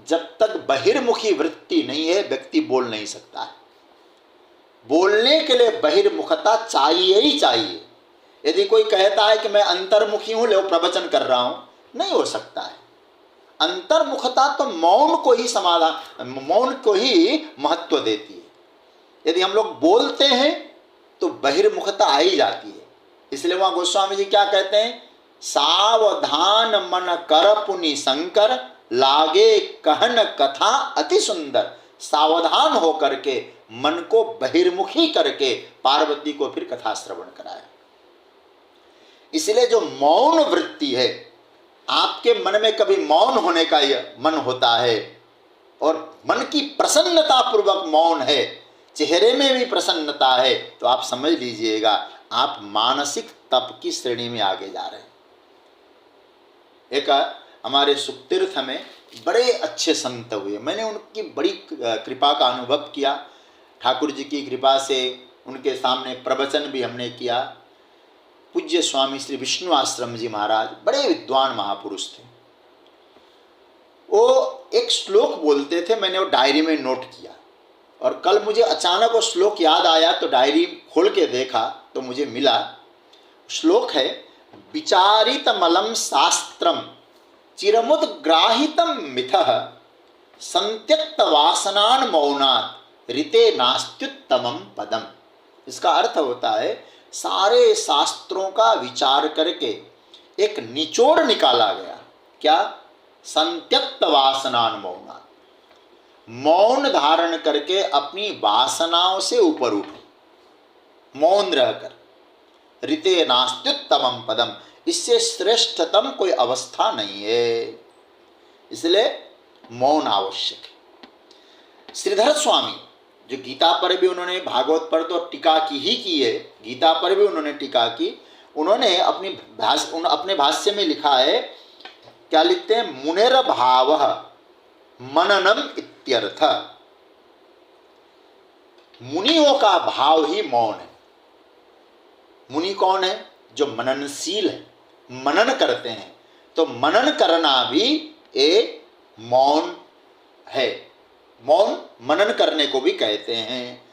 जब तक बहिर्मुखी वृत्ति नहीं है व्यक्ति बोल नहीं सकता है। बोलने के लिए बहिर्मुखता चाहिए ही चाहिए। यदि कोई कहता है कि मैं अंतर्मुखी हूं, ले प्रवचन कर रहा हूं, नहीं हो सकता है। अंतर्मुखता तो मौन को ही समाधान, मौन को ही महत्व देती है। यदि हम लोग बोलते हैं तो बहिर्मुखता आ ही जाती है। इसलिए वहां गोस्वामी जी क्या कहते हैं? सावधान मन कर पुनि शंकर, लागे कहन कथा अति सुंदर। सावधान होकर के मन को बहिर्मुखी करके पार्वती को फिर कथा श्रवण कराया। इसलिए जो मौन वृत्ति है, आपके मन में कभी मौन होने का मन होता है और मन की प्रसन्नता पूर्वक मौन है, चेहरे में भी प्रसन्नता है, तो आप समझ लीजिएगा आप मानसिक तप की श्रेणी में आगे जा रहे हैं। एक हमारे सुखतीर्थ में बड़े अच्छे संत हुए, मैंने उनकी बड़ी कृपा का अनुभव किया। ठाकुर जी की कृपा से उनके सामने प्रवचन भी हमने किया। पूज्य स्वामी श्री विष्णु आश्रम जी महाराज बड़े विद्वान महापुरुष थे। वो एक श्लोक बोलते थे, मैंने वो डायरी में नोट किया, और कल मुझे अचानक वो श्लोक याद आया तो डायरी खोल के देखा तो मुझे मिला। श्लोक है, विचारितमलं शास्त्रम चिरमुद्ग्राहितं मिथः संत्यक्त वासनान मौनात् ऋते नास्त्युत्तमम पदम। इसका अर्थ होता है सारे शास्त्रों का विचार करके एक निचोड़ निकाला गया। क्या? संत्यक्त वासनान मौनात्, मौन धारण करके अपनी वासनाओं से ऊपर उठो, मौन रहकर। ऋते नास्त्युत्तमम पदम, इससे श्रेष्ठतम कोई अवस्था नहीं है, इसलिए मौन आवश्यक है। श्रीधर स्वामी जो गीता पर भी उन्होंने, भागवत पर तो टीका की है, गीता पर भी उन्होंने टीका की। उन्होंने अपने भाष्य में लिखा है, क्या लिखते हैं? मुनेर भावः मननम इत्यर्थ। मुनियों का भाव ही मौन है। मुनि कौन है? जो मननशील है, मनन करते हैं। तो मनन करना भी एक मौन है। मौन मनन करने को भी कहते हैं।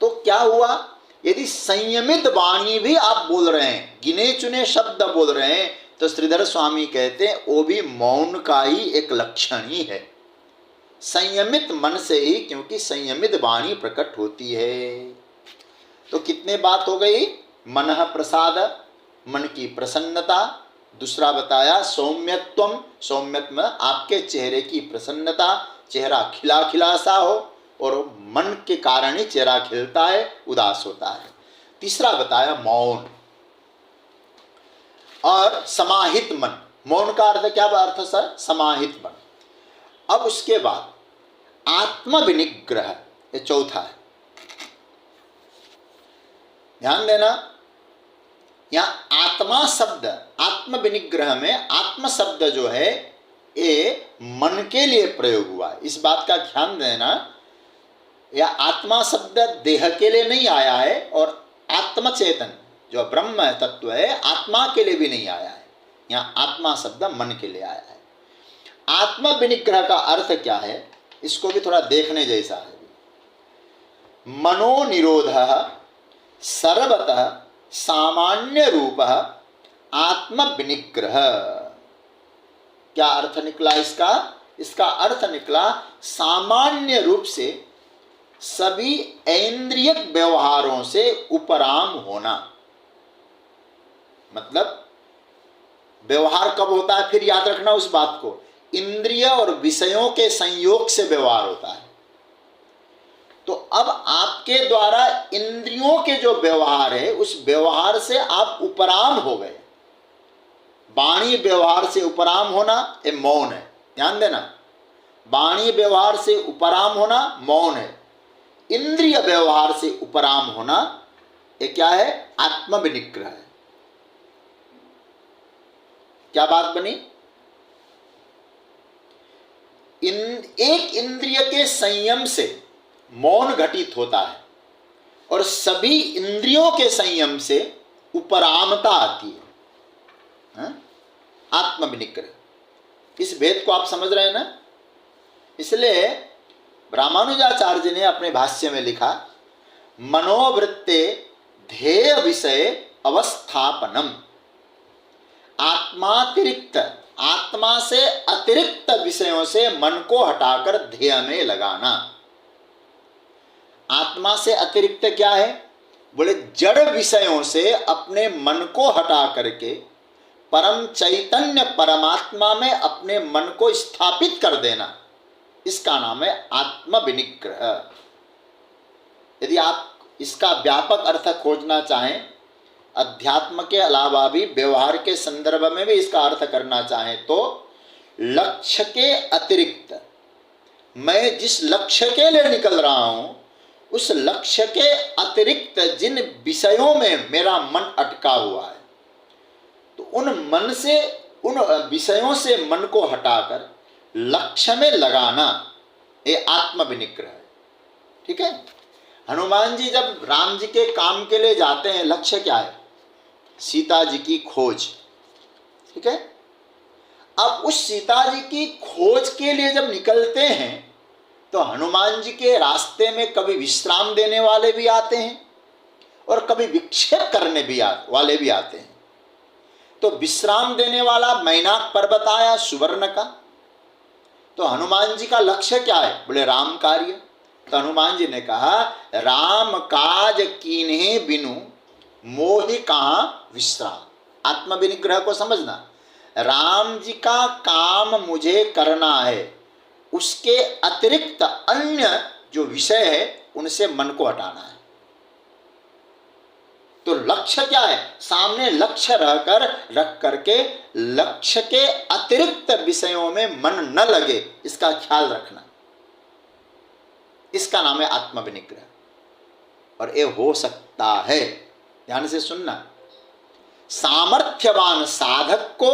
तो क्या हुआ? यदि संयमित वाणी भी आप बोल रहे हैं, गिने चुने शब्द बोल रहे हैं, तो श्रीधर स्वामी कहते हैं वो भी मौन का ही एक लक्षण ही है। संयमित मन से ही, क्योंकि संयमित वाणी प्रकट होती है। तो कितने बात हो गई? मनः प्रसाद, मन की प्रसन्नता। दूसरा बताया सौम्यत्वम, सौम्यत्व आपके चेहरे की प्रसन्नता, चेहरा खिला खिला सा हो, और मन के कारण ही चेहरा खिलता है, उदास होता है। तीसरा बताया मौन और समाहित मन। मौन का अर्थ क्या? अर्थ सर समाहित मन। अब उसके बाद आत्मविनिग्रह, ये चौथा है। ध्यान देना, यहां आत्मा शब्द, आत्मविनिग्रह में आत्म शब्द जो है ये मन के लिए प्रयोग हुआ है। इस बात का ध्यान देना, यह आत्मा शब्द देह के लिए नहीं आया है, और आत्मचेतन जो ब्रह्म तत्व है आत्मा के लिए भी नहीं आया है। यहाँ आत्मा शब्द मन के लिए आया है। आत्मविनिग्रह का अर्थ क्या है? इसको भी थोड़ा देखने जैसा है। मनोनिरोधः सर्वतः सामान्य रूप आत्मविनिग्रह। क्या अर्थ निकला इसका? इसका अर्थ निकला सामान्य रूप से सभी इंद्रिय व्यवहारों से उपराम होना। मतलब व्यवहार कब होता है? फिर याद रखना उस बात को, इंद्रिय और विषयों के संयोग से व्यवहार होता है। तो अब आपके द्वारा इंद्रियों के जो व्यवहार है, उस व्यवहार से आप उपराम हो गए। वाणी व्यवहार से उपराम होना ये मौन है। ध्यान देना, वाणी व्यवहार से उपराम होना मौन है। इंद्रिय व्यवहार से उपराम होना ये क्या है? आत्मविनिग्रह है। क्या बात बनी? एक इंद्रिय के संयम से मौन घटित होता है, और सभी इंद्रियों के संयम से उपरामता आती है, आत्मविनिग्रह। इस भेद को आप समझ रहे हैं ना? इसलिए रामानुजाचार्य ने अपने भाष्य में लिखा, मनोवृत्ते ध्येय विषय अवस्थापनम, आत्मातिरिक्त, आत्मा से अतिरिक्त विषयों से मन को हटाकर ध्येय में लगाना। आत्मा से अतिरिक्त क्या है? बोले जड़ विषयों से अपने मन को हटा करके परम चैतन्य परमात्मा में अपने मन को स्थापित कर देना, इसका नाम है आत्मविनिग्रह। यदि आप इसका व्यापक अर्थ खोजना चाहें, अध्यात्म के अलावा भी व्यवहार के संदर्भ में भी इसका अर्थ करना चाहें, तो लक्ष्य के अतिरिक्त, मैं जिस लक्ष्य के लिए निकल रहा हूं, उस लक्ष्य के अतिरिक्त जिन विषयों में मेरा मन अटका हुआ है, तो उन मन से, उन विषयों से मन को हटाकर लक्ष्य में लगाना, ये आत्मविनिग्रह है। ठीक है? हनुमान जी जब राम जी के काम के लिए जाते हैं, लक्ष्य क्या है? सीता जी की खोज। ठीक है? अब उस सीता जी की खोज के लिए जब निकलते हैं, तो हनुमान जी के रास्ते में कभी विश्राम देने वाले भी आते हैं और कभी विक्षेप करने वाले भी आते हैं। तो विश्राम देने वाला मैनाक पर्वत आया सुवर्ण का, तो हनुमान जी का लक्ष्य क्या है? बोले राम कार्य। तो हनुमान जी ने कहा राम काज कीन्हे बिनु मोहि कहाँ विश्राम। आत्मविनिग्रह को समझना, राम जी का काम मुझे करना है, उसके अतिरिक्त अन्य जो विषय है उनसे मन को हटाना है। तो लक्ष्य क्या है? सामने लक्ष्य रख करके लक्ष्य के अतिरिक्त विषयों में मन न लगे, इसका ख्याल रखना, इसका नाम है आत्मविनिग्रह। और ये हो सकता है, ध्यान से सुनना, सामर्थ्यवान साधक को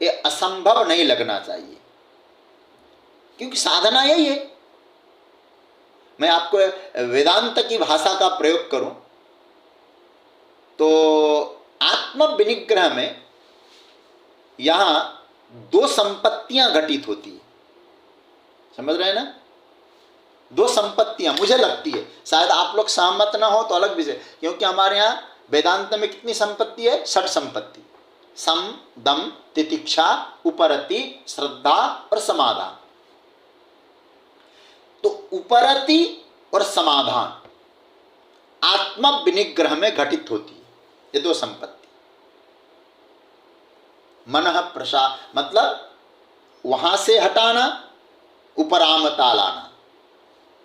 ये असंभव नहीं लगना चाहिए, क्योंकि साधना यही है। मैं आपको वेदांत की भाषा का प्रयोग करूं तो आत्मविनिग्रह में यहां दो संपत्तियां घटित होती है। समझ रहे हैं ना? दो संपत्तियां मुझे लगती है, शायद आप लोग सहमत ना हो तो अलग विषय, क्योंकि हमारे यहाँ वेदांत में कितनी संपत्ति है? 6 संपत्ति, सम दम तितिक्षा उपरति श्रद्धा और समाधान। तो उपरति और समाधान आत्मविनिग्रह में घटित होती है, ये दो संपत्ति। मनः प्रसाद मतलब वहां से हटाना, उपरामता लाना,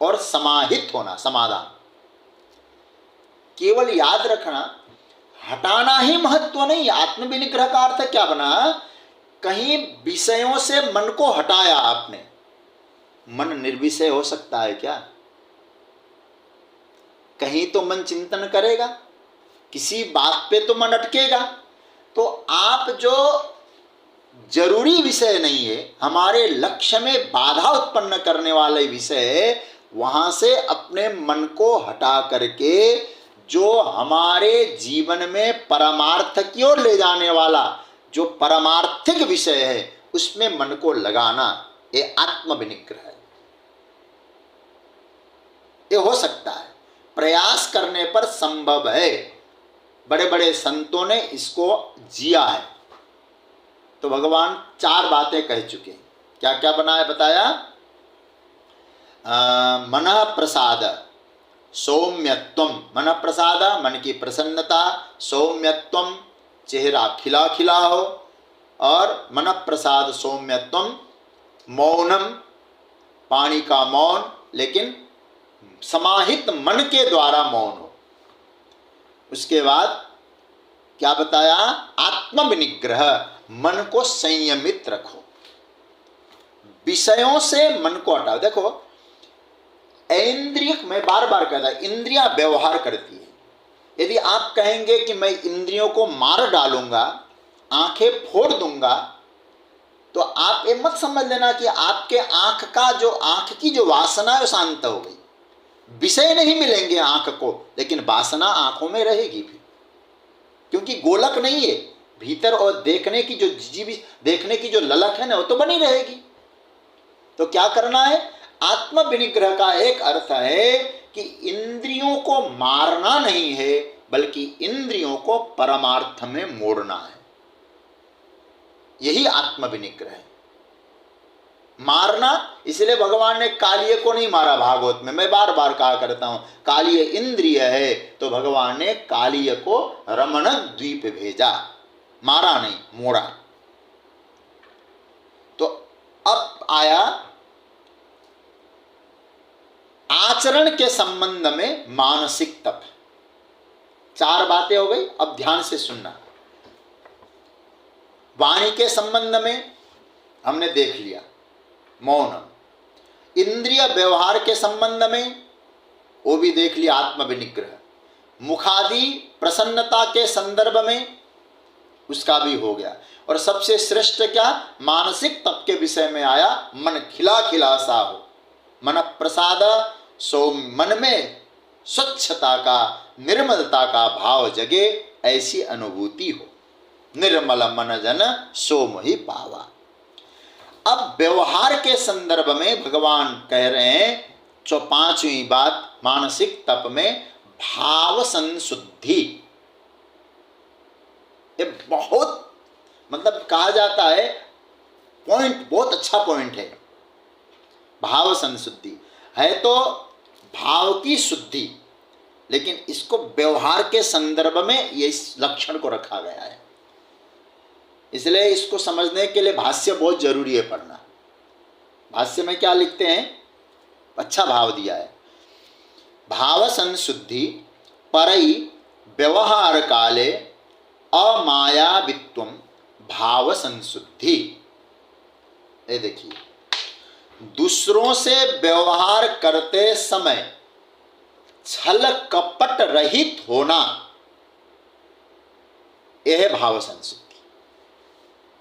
और समाहित होना, समाधान। केवल याद रखना, हटाना ही महत्व नहीं। आत्मविनिग्रह का अर्थ क्या बना? कहीं विषयों से मन को हटाया आपने। मन निर्विषय हो सकता है क्या? कहीं तो मन चिंतन करेगा, किसी बात पे तो मन अटकेगा। तो आप जो जरूरी विषय नहीं है, हमारे लक्ष्य में बाधा उत्पन्न करने वाले विषय, वहां से अपने मन को हटा करके जो हमारे जीवन में परमार्थ की ओर ले जाने वाला जो परमार्थिक विषय है उसमें मन को लगाना, ये आत्मविनिग्रह है। ये हो सकता है, प्रयास करने पर संभव है। बड़े बड़े संतों ने इसको जिया है। तो भगवान 4 बातें कह चुके हैं। क्या क्या बनाया बताया? मनः प्रसाद सौम्यत्वम, मन प्रसाद मन की प्रसन्नता, सौम्यत्वम चेहरा खिला खिला हो, और मन प्रसाद सौम्यत्वम मौनम, पानी का मौन, लेकिन समाहित मन के द्वारा मौन हो। उसके बाद क्या बताया? आत्मविनिग्रह, मन को संयमित रखो, विषयों से मन को हटाओ। देखो इंद्रिय, मैं बार बार कहता, इंद्रियां व्यवहार करती है। यदि आप कहेंगे कि मैं इंद्रियों को मार डालूंगा, आंखें फोड़ दूंगा, तो आप ये मत समझ लेना कि आपके आंख की जो वासना है वो शांत हो गई। विषय नहीं मिलेंगे आंख को, लेकिन वासना आंखों में रहेगी भी, क्योंकि गोलक नहीं है भीतर, और देखने की जो ललक है ना, वो तो बनी रहेगी। तो क्या करना है? आत्मविनिग्रह का एक अर्थ है कि इंद्रियों को मारना नहीं है, बल्कि इंद्रियों को परमार्थ में मोड़ना है। यही आत्मविनिग्रह है। मारना, इसलिए भगवान ने कालिए को नहीं मारा भागवत में। मैं बार बार कहा करता हूं, कालिए इंद्रिय है, तो भगवान ने कालिए को रमण द्वीप भेजा, मारा नहीं, मोड़ा। तो अब आया आचरण के संबंध में मानसिक तप। 4 बातें हो गई, अब ध्यान से सुनना। वाणी के संबंध में हमने देख लिया मौन। इंद्रिय व्यवहार के संबंध में वो भी देख लिया आत्मविनिग्रह। मुखादि प्रसन्नता के संदर्भ में उसका भी हो गया। और सबसे श्रेष्ठ क्या? मानसिक तप के विषय में आया, मन खिला खिला सा हो, मन प्रसाद, सो मन में स्वच्छता का, निर्मलता का भाव जगे, ऐसी अनुभूति हो। निर्मल मन जन सो मोहि पावा। अब व्यवहार के संदर्भ में भगवान कह रहे हैं, जो 5वीं बात मानसिक तप में भाव संशुद्धि। ये बहुत मतलब कहा जाता है पॉइंट, बहुत अच्छा पॉइंट है। भाव संशुद्धि है तो भाव की शुद्धि, लेकिन इसको व्यवहार के संदर्भ में ये इस लक्षण को रखा गया है। इसलिए इसको समझने के लिए भाष्य बहुत जरूरी है पढ़ना। भाष्य में क्या लिखते हैं, अच्छा भाव दिया है। भाव संशुद्धि परई व्यवहार काले अमायावित्वम भाव संशुद्धि। ये देखिए, दूसरों से व्यवहार करते समय छल कपट रहित होना, यह है भाव संशुद्धि।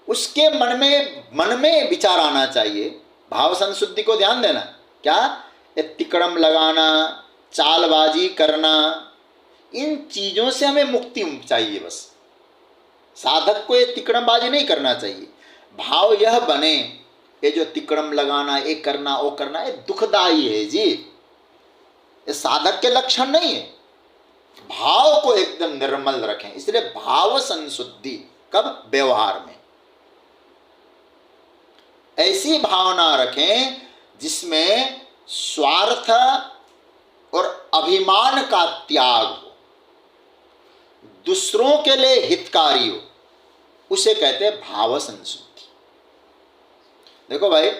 उसके मन में विचार आना चाहिए। भाव संशुद्धि को ध्यान देना, क्या ये तिकड़म लगाना, चालबाजी करना, इन चीजों से हमें मुक्ति चाहिए। बस साधक को ये तिकड़मबाजी नहीं करना चाहिए। भाव यह बने, ये जो तिकड़म लगाना, ये करना, वो करना, ये दुखदाई है जी, ये साधक के लक्षण नहीं है। भाव को एकदम निर्मल रखें। इसलिए भाव संशुद्धि कब, व्यवहार में ऐसी भावना रखें जिसमें स्वार्थ और अभिमान का त्याग हो, दूसरों के लिए हितकारी हो, उसे कहते हैं भाव संशुद्धि। देखो भाई,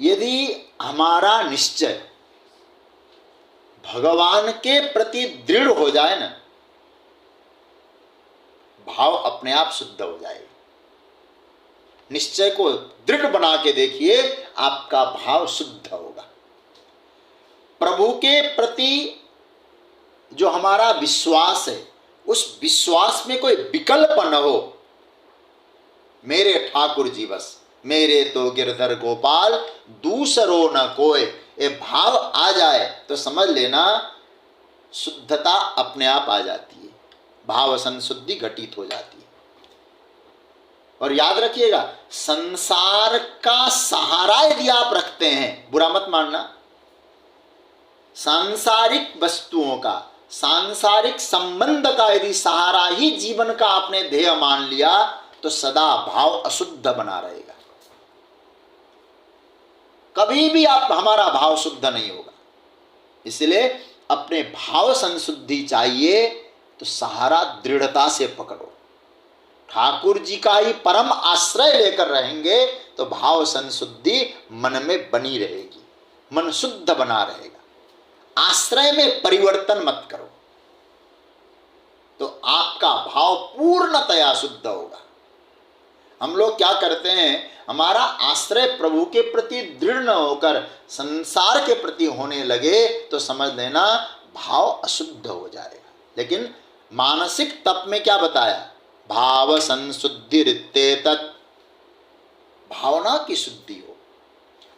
यदि हमारा निश्चय भगवान के प्रति दृढ़ हो जाए ना, भाव अपने आप शुद्ध हो जाएगा। निश्चय को दृढ़ बना के देखिए, आपका भाव शुद्ध होगा। प्रभु के प्रति जो हमारा विश्वास है, उस विश्वास में कोई विकल्प न हो। मेरे ठाकुर जी बस, मेरे तो गिरधर गोपाल, दूसरो न कोई, ये भाव आ जाए तो समझ लेना शुद्धता अपने आप आ जाती है, भाव संशुद्धि घटित हो जाती है। और याद रखिएगा, संसार का सहारा यदि आप रखते हैं, बुरा मत मानना, सांसारिक वस्तुओं का, सांसारिक संबंध का यदि सहारा ही जीवन का आपने ध्येय मान लिया, तो सदा भाव अशुद्ध बना रहेगा। कभी भी आप, हमारा भाव शुद्ध नहीं होगा। इसलिए अपने भाव संशुद्धि चाहिए तो सहारा दृढ़ता से पकड़ो। ठाकुर जी का ही परम आश्रय लेकर रहेंगे तो भाव संशुद्धि मन में बनी रहेगी, मन शुद्ध बना रहेगा। आश्रय में परिवर्तन मत करो तो आपका भाव पूर्णतया शुद्ध होगा। हम लोग क्या करते हैं, हमारा आश्रय प्रभु के प्रति दृढ़ न होकर संसार के प्रति होने लगे तो समझ लेना भाव अशुद्ध हो जाएगा। लेकिन मानसिक तप में क्या बताया, भाव संशुद्धि रित्ते तत्, भावना की शुद्धि हो।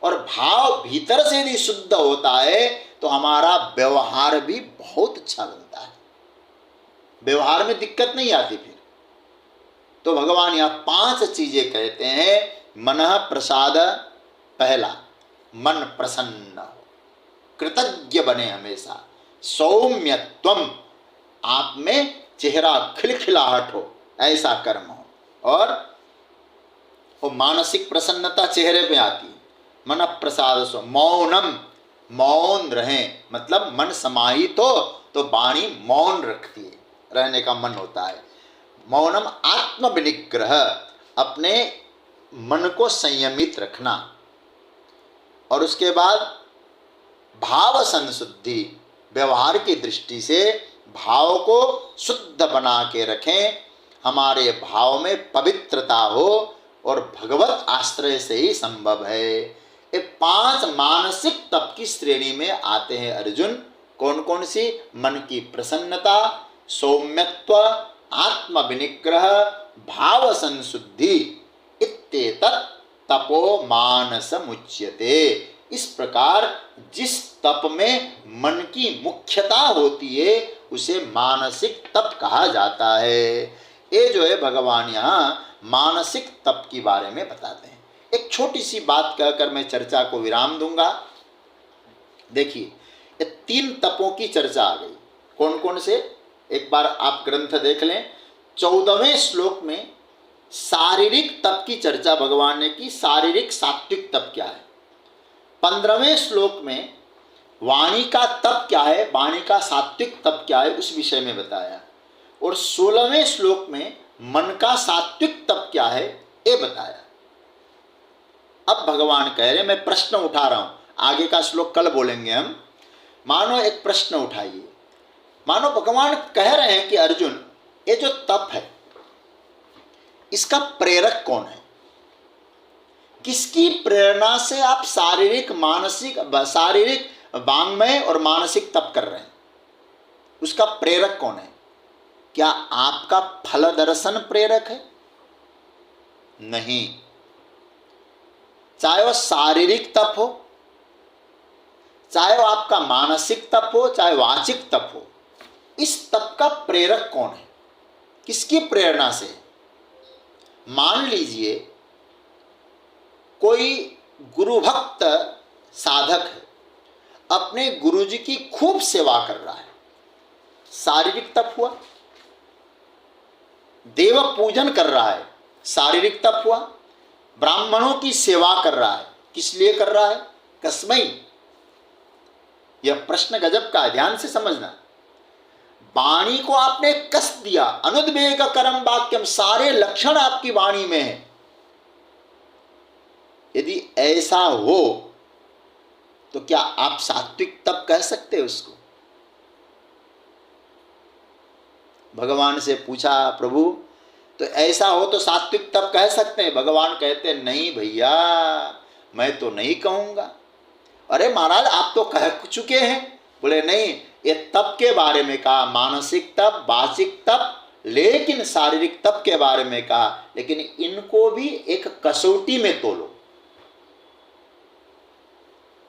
और भाव भीतर से यदि शुद्ध होता है तो हमारा व्यवहार भी बहुत अच्छा बनता है, व्यवहार में दिक्कत नहीं आती। फिर तो भगवान यहाँ 5 चीजें कहते हैं। मनः प्रसाद, पहला मन प्रसन्न हो, कृतज्ञ बने हमेशा, सौम्यत्वम, आप में चेहरा खिलखिलाहट हो, ऐसा कर्म हो। और वो मानसिक प्रसन्नता चेहरे पे आती है। मन प्रसाद सो, मौनम, मौन रहें, मतलब मन समाहित हो तो वाणी मौन रखती है, रहने का मन होता है। मौनम आत्म विनिग्रह, अपने मन को संयमित रखना। और उसके बाद भाव संशुद्धि, व्यवहार की दृष्टि से भाव को शुद्ध बना के रखें, हमारे भाव में पवित्रता हो और भगवत आश्रय से ही संभव है। ये 5 मानसिक तप की श्रेणी में आते हैं अर्जुन। कौन कौन सी? मन की प्रसन्नता, सौम्यत्व, आत्म विनिग्रह, भाव संशुद्धि, इत्येतत् तपो मानस मुच्यते। इस प्रकार जिस तप में मन की मुख्यता होती है उसे मानसिक तप कहा जाता है। ये जो है भगवान यहाँ मानसिक तप के बारे में बताते हैं। एक छोटी सी बात कहकर मैं चर्चा को विराम दूंगा। देखिए, ये 3 तपों की चर्चा आ गई। कौन कौन से? एक बार आप ग्रंथ देख लें। 14वें श्लोक में शारीरिक तप की चर्चा भगवान ने की। शारीरिक सात्विक तप क्या है? 15वें श्लोक में वाणी का तप क्या है, वाणी का सात्विक तप क्या है, उस विषय में बताया। और 16वें श्लोक में मन का सात्विक तप क्या है, ये बताया। अब भगवान कह रहे, मैं प्रश्न उठा रहा हूं, आगे का श्लोक कल बोलेंगे हम। मानो एक प्रश्न उठाइए, मानो भगवान कह रहे हैं कि अर्जुन, ये जो तप है इसका प्रेरक कौन है? किसकी प्रेरणा से आप शारीरिक वांग्मय और मानसिक तप कर रहे हैं? उसका प्रेरक कौन है? क्या आपका फल दर्शन प्रेरक है? नहीं। चाहे वह शारीरिक तप हो, चाहे वह आपका मानसिक तप हो, चाहे वाचिक तप हो, इस तप का प्रेरक कौन है? किसकी प्रेरणा से? मान लीजिए कोई गुरु भक्त साधक है, अपने गुरुजी की खूब सेवा कर रहा है, शारीरिक तप हुआ। देव पूजन कर रहा है, शारीरिक तप हुआ। ब्राह्मणों की सेवा कर रहा है, किस लिए कर रहा है? कस्मै। यह प्रश्न गजब का है, ध्यान से समझना। वाणी को आपने कस दिया, अनुद्वेग करम वाक्यम, सारे लक्षण आपकी वाणी में है। यदि ऐसा हो तो क्या आप सात्विक तप कह सकते हैं उसको? भगवान से पूछा, प्रभु तो ऐसा हो तो सात्विक तप कह सकते हैं? भगवान कहते नहीं भैया, मैं तो नहीं कहूंगा। अरे महाराज आप तो कह चुके हैं। बोले नहीं, ये तप के बारे में कहा, मानसिक तप, वाचिक तप, लेकिन शारीरिक तप के बारे में कहा, लेकिन इनको भी एक कसौटी में तोलो।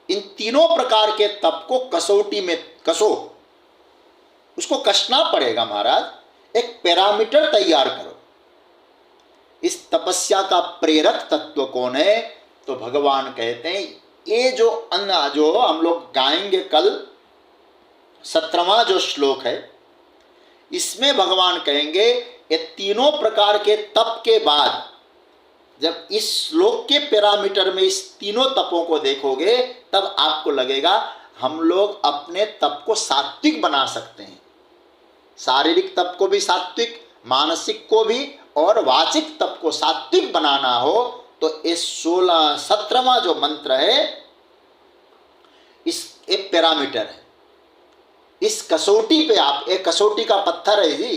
इन तीनों प्रकार के तप को कसौटी में कसो, उसको कसना पड़ेगा महाराज। एक पैरामीटर तैयार करो। इस तपस्या का प्रेरक तत्व कौन है? तो भगवान कहते हैं ये जो अन्य जो हम लोग गाएंगे कल, 17वां जो श्लोक है, इसमें भगवान कहेंगे ये तीनों प्रकार के तप के बाद जब इस श्लोक के पैरामीटर में इस तीनों तपों को देखोगे, तब आपको लगेगा हम लोग अपने तप को सात्विक बना सकते हैं। शारीरिक तप को भी सात्विक, मानसिक को भी, और वाचिक तप को सात्विक बनाना हो तो इस 17वां जो मंत्र है, इस एक पैरामीटर है। इस कसौटी पे आप, एक कसौटी का पत्थर है जी,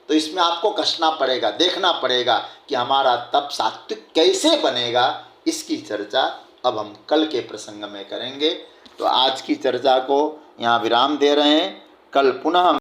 तो इसमें आपको कसना पड़ेगा, देखना पड़ेगा कि हमारा तप सात्विक कैसे बनेगा। इसकी चर्चा अब हम कल के प्रसंग में करेंगे। तो आज की चर्चा को यहाँ विराम दे रहे हैं। कल पुनः